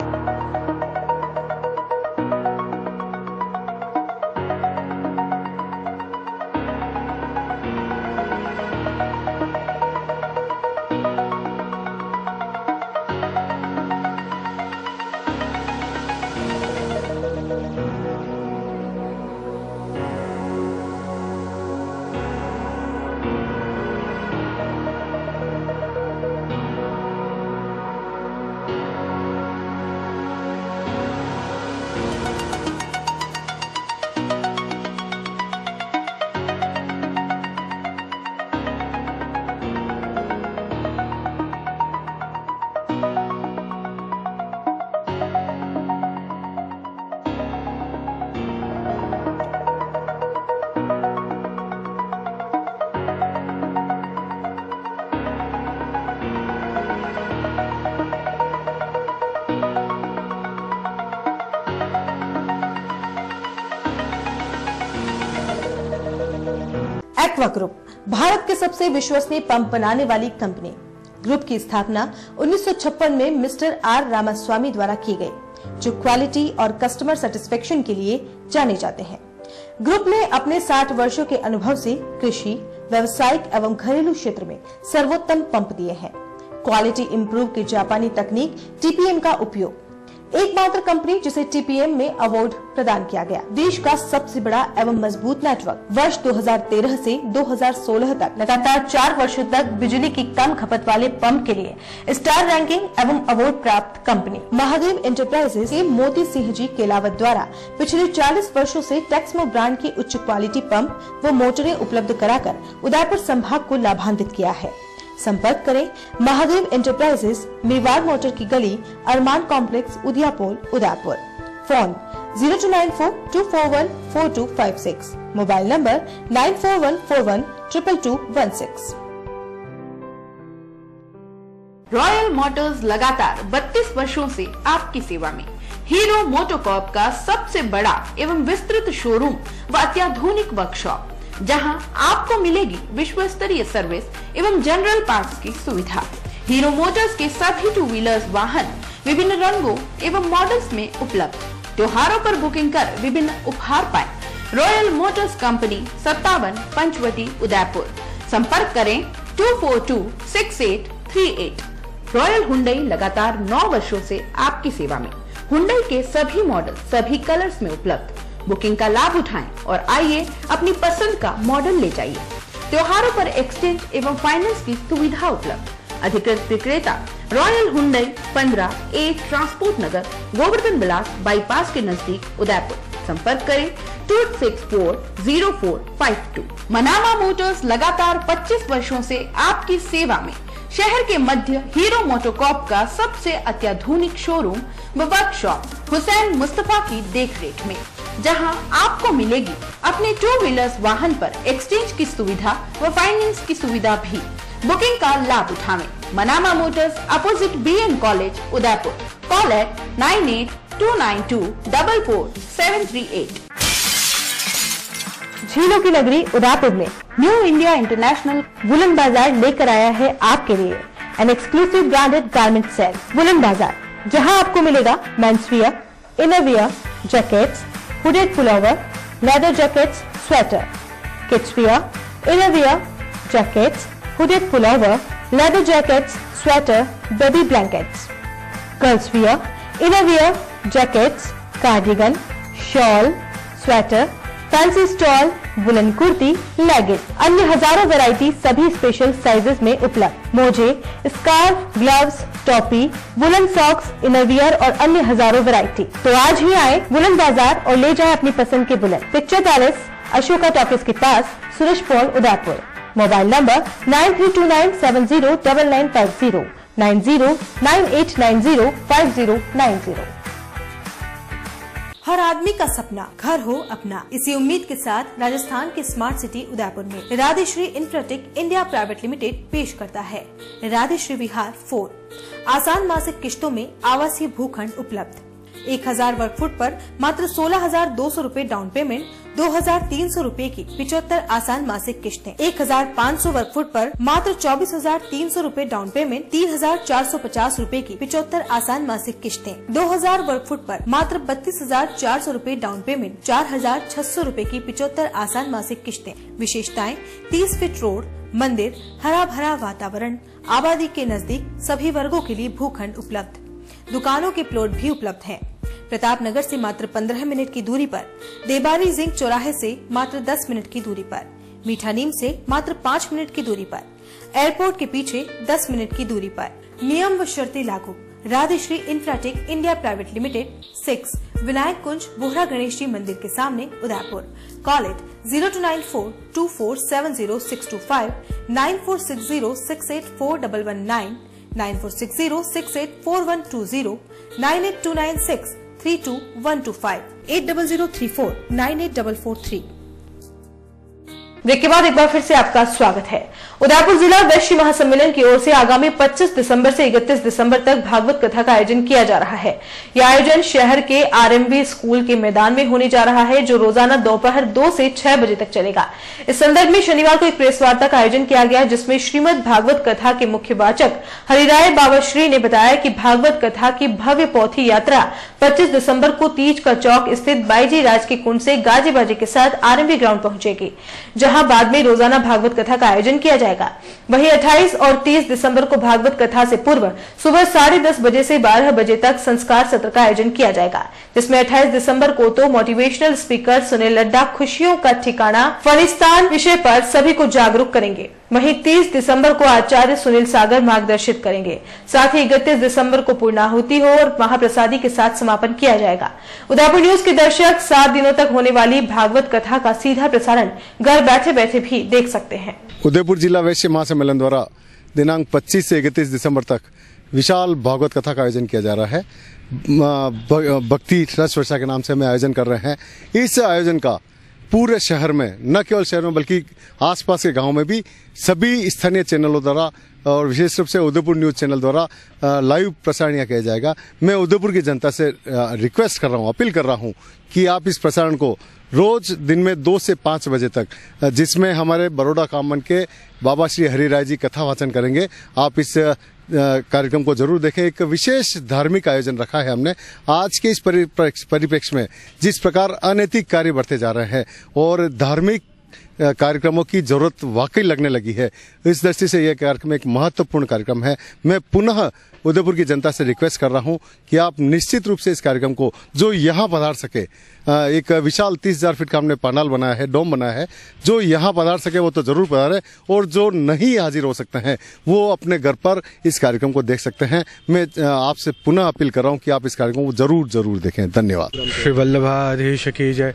एक्वा ग्रुप भारत के सबसे विश्वसनीय पंप बनाने वाली कंपनी। ग्रुप की स्थापना 1956 में मिस्टर आर रामास्वामी द्वारा की गई, जो क्वालिटी और कस्टमर सेटिस्फेक्शन के लिए जाने जाते हैं। ग्रुप ने अपने 60 वर्षों के अनुभव से कृषि, व्यावसायिक एवं घरेलू क्षेत्र में सर्वोत्तम पंप दिए हैं। क्वालिटी इंप्रूव की जापानी तकनीक टीपीएम का उपयोग, एकमात्र कंपनी जिसे टीपीएम में अवार्ड प्रदान किया गया। देश का सबसे बड़ा एवं मजबूत नेटवर्क। वर्ष 2013 से 2016 तक लगातार 4 वर्षों तक बिजली की कम खपत वाले पंप के लिए स्टार रैंकिंग एवं अवार्ड प्राप्त कंपनी। महादेव एंटरप्राइजेस के मोती सिंह जी केलावत द्वारा पिछले 40 वर्षों से टेक्समो ब्रांड की उच्च क्वालिटी पंप व मोटरें उपलब्ध कराकर उदयपुर संभाग को लाभान्वित किया है। संपर्क करें महादेव एंटरप्राइजेस, मेवाड़ मोटर की गली, Arman complex, Udiapol, Udaipur. Phone 0294241456, mobile number 9414122216। Royal motors लगातार 32 वर्षों से आपकी सेवा में। हीरो मोटोकॉर्प का सबसे बड़ा एवं विस्तृत शोरूम व अत्याधुनिक वर्कशॉप, जहां आपको मिलेगी विश्व स्तरीय सर्विस एवं जनरल पार्ट्स की सुविधा। हीरो मोटर्स के सभी 2 व्हीलर्स वाहन विभिन्न रंगों एवं मॉडल्स में उपलब्ध। त्योहारों पर बुकिंग कर विभिन्न उपहार पाएं। Royal motors company 57 Panchvati, Udaipur. संपर्क करें 2426838। रॉयल हुंडई लगातार 9 वर्षों से आपकी सेवा में। हुंडई के सभी मॉडल सभी कलर्स में उपलब्ध। बुकिंग का लाभ उठाएं और आइए अपनी पसंद का मॉडल ले जाइए। त्योहारों पर एक्सचेंज एवं फाइनेंस की सुविधा उपलब्ध। अधिकृत विक्रेता रॉयल हुंडई 15A ट्रांसपोर्ट नगर, गोवर्धन विलास बाईपास के नजदीक, उदयपुर। संपर्क करें 26404552। मनामा मोटर्स लगातार 25 वर्षों से आपकी सेवा में। शहर के मध्य हीरो मोटोकॉर्प का सबसे अत्याधुनिक शोरूम व वर्कशॉप हुसैन मुस्तफा की देखरेख में, जहां आपको मिलेगी अपने 2 व्हीलर्स वाहन पर एक्सचेंज की सुविधा व फाइनेंस की सुविधा भी। बुकिंग का लाभ उठाएं। Manama Motors opposite BN college, Udaipur. Call at 9829244738। झीलों की नगरी उदयपुर में न्यू इंडिया इंटरनेशनल वुलन बाजार लेकर आया है आपके लिए an exclusive branded garment sale woollen बाजार, जहां आपको मिलेगा menswear, innerwear, jackets, hooded pullover, leather jackets, sweater, kids wear, inner wear, jackets, hooded pullover, leather jackets, sweater, baby blankets. Girls wear, inner wear, jackets, cardigan, shawl, sweater, fancy stall, woollen kurti, leggings, अन्य हजारों वैरायटी सभी स्पेशल साइजेस में उपलब्ध। मोजे, स्कार्फ, ग्लव्स, टोपी, वुलन सॉक्स, इनरवियर और अन्य हजारों वैरायटी। तो आज ही आए वुलन बाजार और ले जाए अपनी पसंद के woollen. Picture palace, Ashoka talkies के पास, Suresh Paul, Udaipur. Mobile number 9329709950, 9098905090। हर आदमी का सपना घर हो अपना। इसी उम्मीद के साथ राजस्थान की स्मार्ट सिटी उदयपुर में राधेश्री इंफ्राटेक इंडिया प्राइवेट लिमिटेड पेश करता है राधेश्री विहार 4। आसान मासिक किश्तों में आवासीय भूखंड उपलब्ध। 1000 वर्ग फुट पर मात्र 16,200 रूपए डाउन पेमेंट, 2,300 रूपए की 75 आसान मासिक किश्तें। 1,500 वर्ग फुट पर मात्र 24,300 रूपए डाउन पेमेंट, 3,450 रूपए की 75 आसान मासिक किश्तें। 2,000 वर्ग फुट पर मात्र 32,400 रूपए डाउन पेमेंट, 4,600 रूपए की 75 आसान मासिक किश्तें। विशेषताएं: 30 फीट रोड, मंदिर, हरा भरा वातावरण, आबादी के नजदीक सभी वर्गों के लिए भूखंड उपलब्ध। दुकानों के प्लॉट भी उपलब्ध हैं। प्रताप नगर से मात्र 15 मिनट की दूरी पर, देबानी जिंक चौराहे से मात्र 10 मिनट की दूरी पर, मीठा नीम से मात्र 5 मिनट की दूरी पर, एयरपोर्ट के पीछे 10 मिनट की दूरी पर। नियम व शर्तें लागू। Radheshree Infratech India private limited, 6 Vinayak Kunj, Bohra Ganesh ji मंदिर के सामने, उदयपुर। Call it 0294247065, 9460684119, 9460684120, 9829632125, 8003498443। ब्रेक के बाद एक बार फिर से आपका स्वागत है। उदयपुर जिला वैश्य महासम्मेलन की ओर से आगामी 25 दिसंबर से 31 दिसंबर तक भागवत कथा का आयोजन किया जा रहा है। यह आयोजन शहर के आरएमबी स्कूल के मैदान में होने जा रहा है, जो रोजाना दोपहर 2 से 6 बजे तक चलेगा। इस संदर्भ में शनिवार को एक प्रेस वार्ता का आयोजन किया गया, जिसमें श्रीमद भागवत कथा के मुख्य वाचक हरिराय बाबा श्री ने बताया कि भागवत कथा की भव्य पौथी यात्रा 25 दिसंबर को तीज का चौक स्थित बाईजी राज के कुंड से गाजे बाजे के साथ आरएमबी ग्राउंड पहुंचेगी, जहां बाद में रोजाना भागवत कथा का आयोजन किया जाएगा। वहीं 28 और 30 दिसंबर को भागवत कथा से पूर्व सुबह 10:30 बजे से 12 बजे तक संस्कार सत्र का आयोजन किया जाएगा, जिसमें 28 दिसंबर को तो मोटिवेशनल स्पीकर सुनील लड्डा खुशियों का ठिकाना फलिस्तान विषय पर सभी को जागरूक करेंगे। वहीं 30 दिसंबर को आचार्य सुनील सागर मार्गदर्शित करेंगे। साथ ही 31 दिसंबर को पूर्णाहुति हो और महाप्रसादी के साथ समापन किया जाएगा। उदयपुर न्यूज के दर्शक 7 दिनों तक होने वाली भागवत कथा का सीधा प्रसारण घर बैठे बैठे भी देख सकते हैं। उदयपुर जिला वैश्य महासम्मेलन द्वारा दिनांक 25 से 31 दिसंबर तक विशाल भागवत कथा का आयोजन किया जा रहा है। भक्ति रस वर्षा के नाम से हम आयोजन कर रहे हैं। इस आयोजन का पूरे शहर में, न केवल शहर में बल्कि आसपास के गांवों में भी सभी स्थानीय चैनलों द्वारा और विशेष रूप से उदयपुर न्यूज चैनल द्वारा लाइव प्रसारण किया जाएगा। मैं उदयपुर की जनता से रिक्वेस्ट कर रहा हूं, अपील कर रहा हूं कि आप इस प्रसारण को रोज दिन में 2 से 5 बजे तक, जिसमें हमारे बड़ौदा कामन के बाबा श्री हरिराय जी कथा वाचन करेंगे, आप इस कार्यक्रम को जरूर देखें। एक विशेष धार्मिक आयोजन रखा है हमने। आज के इस परिप्रेक्ष्य में जिस प्रकार अनैतिक कार्य बढ़ते जा रहे हैं और धार्मिक कार्यक्रमों की जरूरत वाकई लगने लगी है, इस दृष्टि से यह कार्यक्रम एक महत्वपूर्ण कार्यक्रम है। मैं पुनः उदयपुर की जनता से रिक्वेस्ट कर रहा हूं कि आप निश्चित रूप से इस कार्यक्रम को, जो यहां पधार सके, एक विशाल 30,000 फीट का हमने पंडाल बनाया है, डोम बनाया है, जो यहां पधार सके वो तो जरूर पधारे, और जो नहीं हाजिर हो सकते हैं वो अपने घर पर इस कार्यक्रम को देख सकते हैं। मैं आपसे पुनः अपील कर रहा हूं कि आप इस कार्यक्रम को जरूर देखें। धन्यवाद। श्री वल्लभाधीश की जय।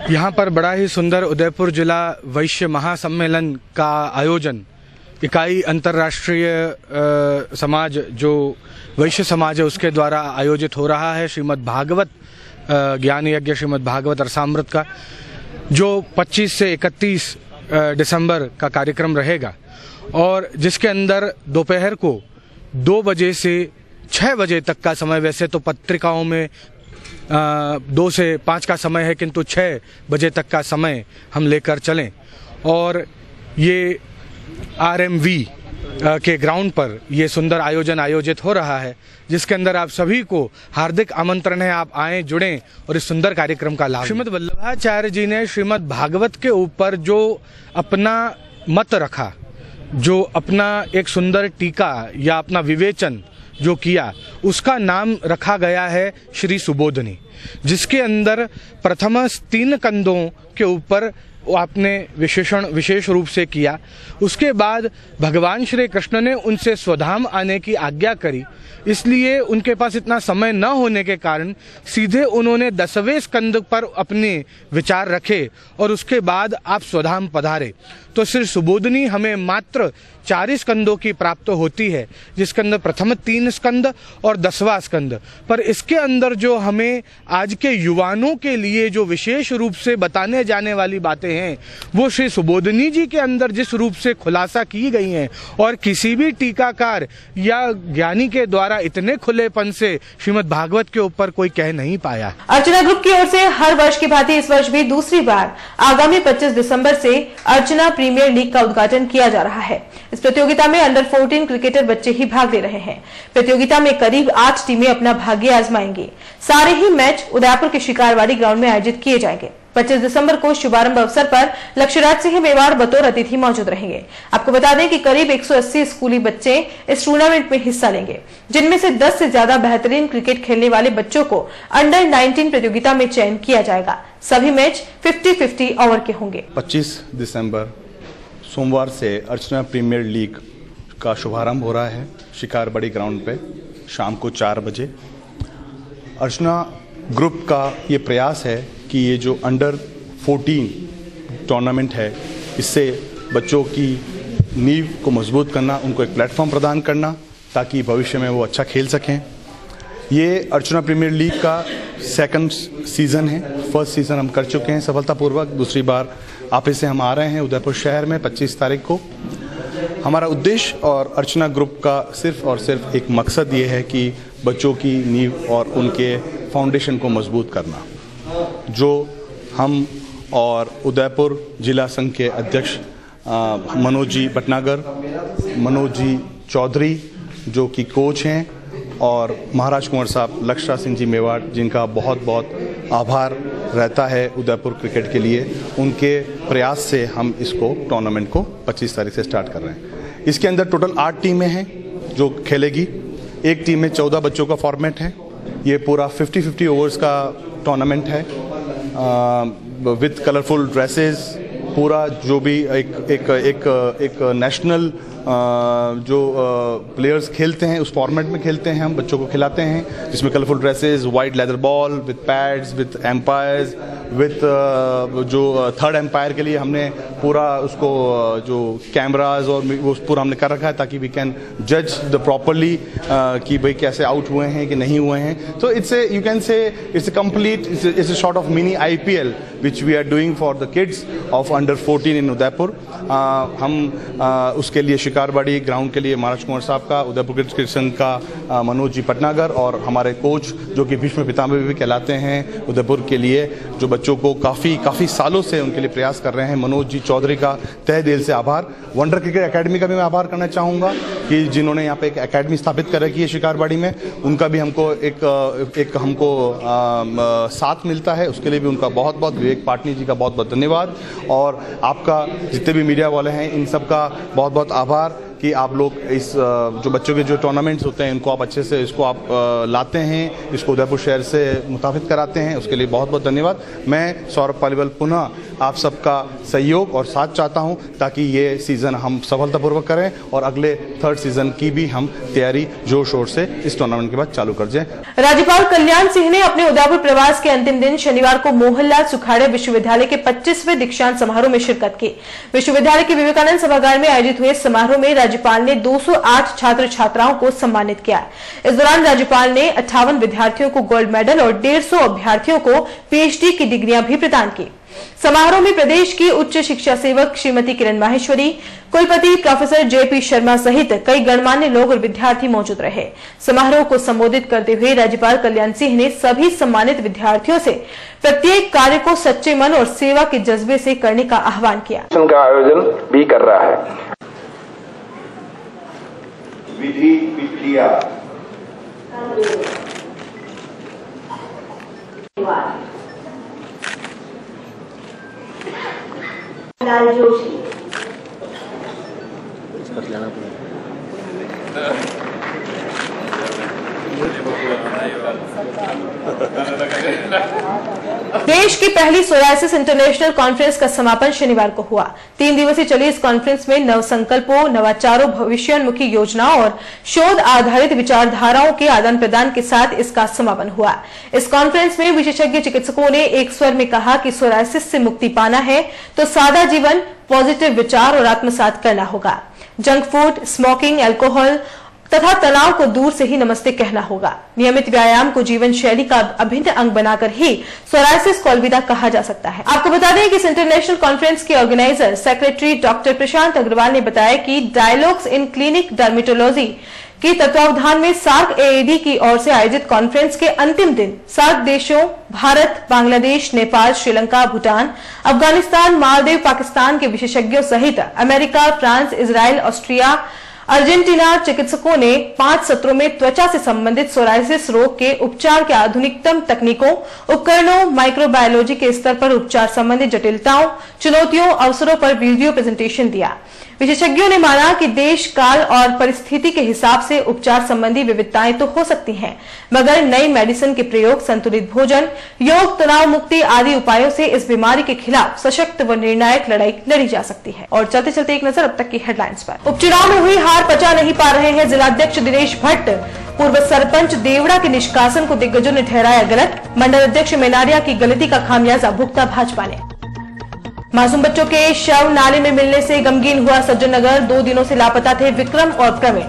यहाँ पर बड़ा ही सुंदर उदयपुर जिला वैश्य महासम्मेलन का आयोजन इकाई अंतर्राष्ट्रीय समाज, जो वैश्य समाज है, उसके द्वारा आयोजित हो रहा है। श्रीमद् भागवत ज्ञान यज्ञ श्रीमद् भागवत रसामृत का, जो 25 से 31 दिसंबर का कार्यक्रम रहेगा, और जिसके अंदर दोपहर को 2 बजे से 6 बजे तक का समय, वैसे तो पत्रिकाओं में 2 से 5 का समय है, किंतु 6 बजे तक का समय हम लेकर चलें। और ये RMV के ग्राउंड पर ये सुंदर आयोजन आयोजित हो रहा है, जिसके अंदर आप सभी को हार्दिक आमंत्रण है, आप आएं, जुड़ें और इस सुंदर कार्यक्रम का लाभ। श्रीमद् वल्लभाचार्य जी ने श्रीमद् भागवत के ऊपर जो अपना मत रखा, जो अपना एक सुंदर टीका या अपना विवेचन जो किया, उसका नाम रखा गया है श्री सुबोधनी, जिसके अंदर प्रथम 3 कंदों के ऊपर आपने विशेष रूप से किया। उसके बाद भगवान श्री कृष्ण ने उनसे स्वधाम आने की आज्ञा करी, इसलिए उनके पास इतना समय न होने के कारण सीधे उन्होंने 10वें स्कंद पर अपने विचार रखे और उसके बाद आप स्वधाम पधारे। तो श्री सुबोधनी हमें मात्र 4 स्कंदों की प्राप्त होती है, जिसके अंदर प्रथम 3 स्कंद और 10वां स्कंद। पर इसके अंदर जो हमें आज के युवाओं के लिए जो विशेष रूप से बताने जाने वाली बातें हैं, वो श्री सुबोधनी जी के अंदर जिस रूप से खुलासा की गई हैं और किसी भी टीकाकार या ज्ञानी के द्वारा इतने खुलेपन से श्रीमद् भागवत के ऊपर कोई कह नहीं पाया। अर्चना ग्रुप की ओर से हर वर्ष की भांति इस वर्ष भी दूसरी बार आगामी 25 दिसंबर से अर्चना प्रीमियर लीग का उद्घाटन किया जा रहा है। इस प्रतियोगिता में अंडर 14 क्रिकेटर बच्चे ही भाग ले रहे हैं। प्रतियोगिता में करीब 8 टीमें अपना भाग्य आजमाएंगी। सारे ही मैच उदयपुर के शिकारवाड़ी ग्राउंड में आयोजित किए जाएंगे। 25 दिसंबर को शुभारंभ अवसर पर लक्ष्यराज सिंह मेवाड़ बतौर अतिथि मौजूद रहेंगे। आपको बता दें कि करीब 180 स्कूली बच्चे इस टूर्नामेंट में हिस्सा लेंगे, जिनमें से 10 से ज्यादा बेहतरीन क्रिकेट खेलने वाले बच्चों को अंडर 19 प्रतियोगिता में चयन किया जाएगा। सभी मैच 50-50 ओवर के होंगे। 25 दिसंबर सोमवार से अर्चना प्रीमियर लीग का शुभारंभ हो रहा है शिकारबाड़ी ग्राउंड पे शाम को 4 बजे। अर्चना ग्रुप का ये प्रयास है कि ये जो अंडर 14 टूर्नामेंट है, इससे बच्चों की नींव को मजबूत करना, उनको एक प्लेटफॉर्म प्रदान करना ताकि भविष्य में वो अच्छा खेल सकें। ये अर्चना प्रीमियर लीग का 2nd सीज़न है। 1st सीज़न हम कर चुके हैं सफलतापूर्वक। दूसरी बार आप से हम आ रहे हैं उदयपुर शहर में 25 तारीख को। हमारा उद्देश्य और अर्चना ग्रुप का सिर्फ और सिर्फ एक मकसद ये है कि बच्चों की नींव और उनके फाउंडेशन को मजबूत करना। जो हम और उदयपुर जिला संघ के अध्यक्ष मनोज जी भटनागर, मनोज जी चौधरी जो कि कोच हैं, और महाराज कुंवर साहब लक्ष्यराज सिंह जी मेवाड़, जिनका बहुत बहुत आभार रहता है उदयपुर क्रिकेट के लिए, उनके प्रयास से हम इसको टूर्नामेंट को 25 तारीख से स्टार्ट कर रहे हैं। इसके अंदर टोटल 8 टीमें हैं जो खेलेगी। एक टीम में 14 बच्चों का फॉर्मेट है। ये पूरा 50-50 ओवर्स का टूर्नामेंट है विथ कलरफुल ड्रेसेस। पूरा जो भी एक नेशनल जो प्लेयर्स खेलते हैं उस फॉर्मेट में खेलते हैं, हम बच्चों को खिलाते हैं, जिसमें colourful dresses, white leather ball with pads, with umpires, with जो 3rd एम्पायर के लिए हमने पूरा उसको जो कैमराज और वो पूरा हमने कर रखा है ताकि वी कैन जज द प्रॉपरली कि भाई कैसे आउट हुए हैं कि नहीं हुए हैं। तो it's a you can say it's a complete it's a sort of mini IPL which we are doing for the kids of under 14 in Udaipur. हम उसके लिए शिकारबाड़ी ग्राउंड के लिए महाराज कुंवर साहब का, उदयपुर क्रिकेट संघ का मनोज जी भटनागर और हमारे कोच जो कि भीष्म पितामह भी कहलाते हैं उदयपुर के लिए, जो बच्चों को काफ़ी सालों से उनके लिए प्रयास कर रहे हैं। मनोज जी चौधरी का तहे दिल से आभार। वंडर क्रिकेट एकेडमी का भी मैं आभार करना चाहूँगा कि जिन्होंने यहाँ पे एक एकेडमी स्थापित कर रखी है शिकारबाड़ी में, उनका भी हमको एक हमको साथ मिलता है, उसके लिए भी उनका बहुत बहुत, विवेक पाटनी जी का बहुत बहुत धन्यवाद, और आपका जितने भी मीडिया वाले हैं इन सब का बहुत बहुत आभार कि आप लोग इस जो बच्चों के जो टूर्नामेंट्स होते हैं इनको आप अच्छे से इसको आप लाते हैं, इसको उदयपुर शहर से मुताबिक कराते हैं, उसके लिए बहुत बहुत धन्यवाद। मैं सौरभ पालीवाल पुनः आप सबका सहयोग और साथ चाहता हूं ताकि ये सीज़न हम सफलतापूर्वक करें और अगले 3rd सीज़न की भी हम तैयारी जोर शोर से इस टूर्नामेंट के बाद चालू कर दें। राज्यपाल कल्याण सिंह ने अपने उदयपुर प्रवास के अंतिम दिन शनिवार को मोहनलाल सुखाड़े विश्वविद्यालय के 25वें दीक्षांत समारोह में शिरकत की। विश्वविद्यालय के विवेकानंद सभागार में आयोजित हुए समारोह में राज्यपाल ने 208 छात्र छात्राओं को सम्मानित किया। इस दौरान राज्यपाल ने 58 विद्यार्थियों को गोल्ड मेडल और 150 अभ्यर्थियों को PhD की डिग्रियां भी प्रदान की। समारोह में प्रदेश की उच्च शिक्षा सेवक श्रीमती किरण माहेश्वरी, कुलपति प्रोफेसर JP शर्मा सहित कई गणमान्य लोग और विद्यार्थी मौजूद रहे। समारोह को संबोधित करते हुए राज्यपाल कल्याण सिंह ने सभी सम्मानित विद्यार्थियों से प्रत्येक कार्य को सच्चे मन और सेवा के जज्बे से करने का आह्वान किया। का आयोजन भी कर रहा है। विधि प्रक्रिया लाल जोशी देश की पहली सोरायसिस इंटरनेशनल कॉन्फ्रेंस का समापन शनिवार को हुआ। 3 दिवसीय चली इस कॉन्फ्रेंस में नवसंकल्पों, नवाचारों, भविष्योन्मुखी योजनाओं और शोध आधारित विचारधाराओं के आदान प्रदान के साथ इसका समापन हुआ। इस कॉन्फ्रेंस में विशेषज्ञ चिकित्सकों ने एक स्वर में कहा कि सोरायसिस से मुक्ति पाना है तो सादा जीवन, पॉजिटिव विचार और आत्मसात करना होगा। जंक फूड, स्मोकिंग, अल्कोहल तथा तनाव को दूर से ही नमस्ते कहना होगा। नियमित व्यायाम को जीवन शैली का अभिन्न अंग बनाकर ही सोरायसिस को अलविदा कहा जा सकता है। आपको बता दें कि इस इंटरनेशनल कॉन्फ्रेंस के ऑर्गेनाइजर सेक्रेटरी डॉक्टर प्रशांत अग्रवाल ने बताया कि डायलॉग्स इन क्लिनिक डर्मेटोलॉजी के तत्वावधान में सार्क एएडी की ओर से आयोजित कॉन्फ्रेंस के अंतिम दिन सार्क देशों भारत, बांग्लादेश, नेपाल, श्रीलंका, भूटान, अफगानिस्तान, मालदीव, पाकिस्तान के विशेषज्ञों सहित America, France, Israel, Austria, Argentina चिकित्सकों ने 5 सत्रों में त्वचा से संबंधित सोरायसिस रोग के उपचार के आधुनिकतम तकनीकों, उपकरणों, माइक्रोबायोलॉजी के स्तर पर उपचार संबंधी जटिलताओं, चुनौतियों, अवसरों पर वीडियो प्रेजेंटेशन दिया। विशेषज्ञों ने माना कि देश, काल और परिस्थिति के हिसाब से उपचार संबंधी विविधताएं तो हो सकती हैं, मगर नई मेडिसिन के प्रयोग, संतुलित भोजन, योग, तनाव मुक्ति आदि उपायों से इस बीमारी के खिलाफ सशक्त व निर्णायक लड़ाई लड़ी जा सकती है। और चलते चलते एक नजर अब तक की हेडलाइंस पर। उपचुनाव में हुई हार पचा नहीं पा रहे हैं जिलाध्यक्ष दिनेश भट्ट। पूर्व सरपंच देवड़ा के निष्कासन को दिग्गजों ने ठहराया गलत। मंडल अध्यक्ष मेनारिया की गलती का खामियाजा भुगता भाजपा ने। मासूम बच्चों के शव नाले में मिलने से गमगीन हुआ सज्जननगर। 2 दिनों से लापता थे विक्रम और प्रवीण।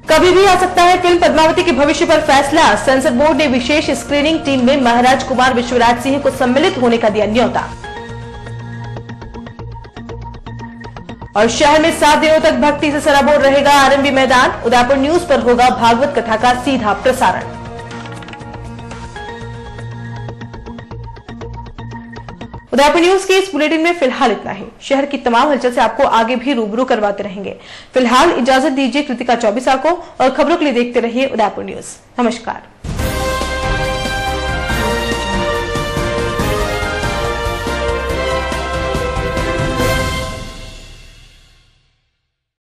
कभी भी आ सकता है फिल्म पद्मावती के भविष्य पर फैसला। सेंसर बोर्ड ने विशेष स्क्रीनिंग टीम में महाराज कुमार विश्वराज सिंह को सम्मिलित होने का दिया न्योता। और शहर में 7 दिनों तक भक्ति से सराबोर रहेगा आरएमबी मैदान। उदयपुर न्यूज पर होगा भागवत कथा का सीधा प्रसारण। उदयपुर न्यूज के इस बुलेटिन में फिलहाल इतना ही। शहर की तमाम हलचल से आपको आगे भी रूबरू करवाते रहेंगे। फिलहाल इजाजत दीजिए कृतिका चौबीसा को और खबरों के लिए देखते रहिए उदयपुर न्यूज। नमस्कार।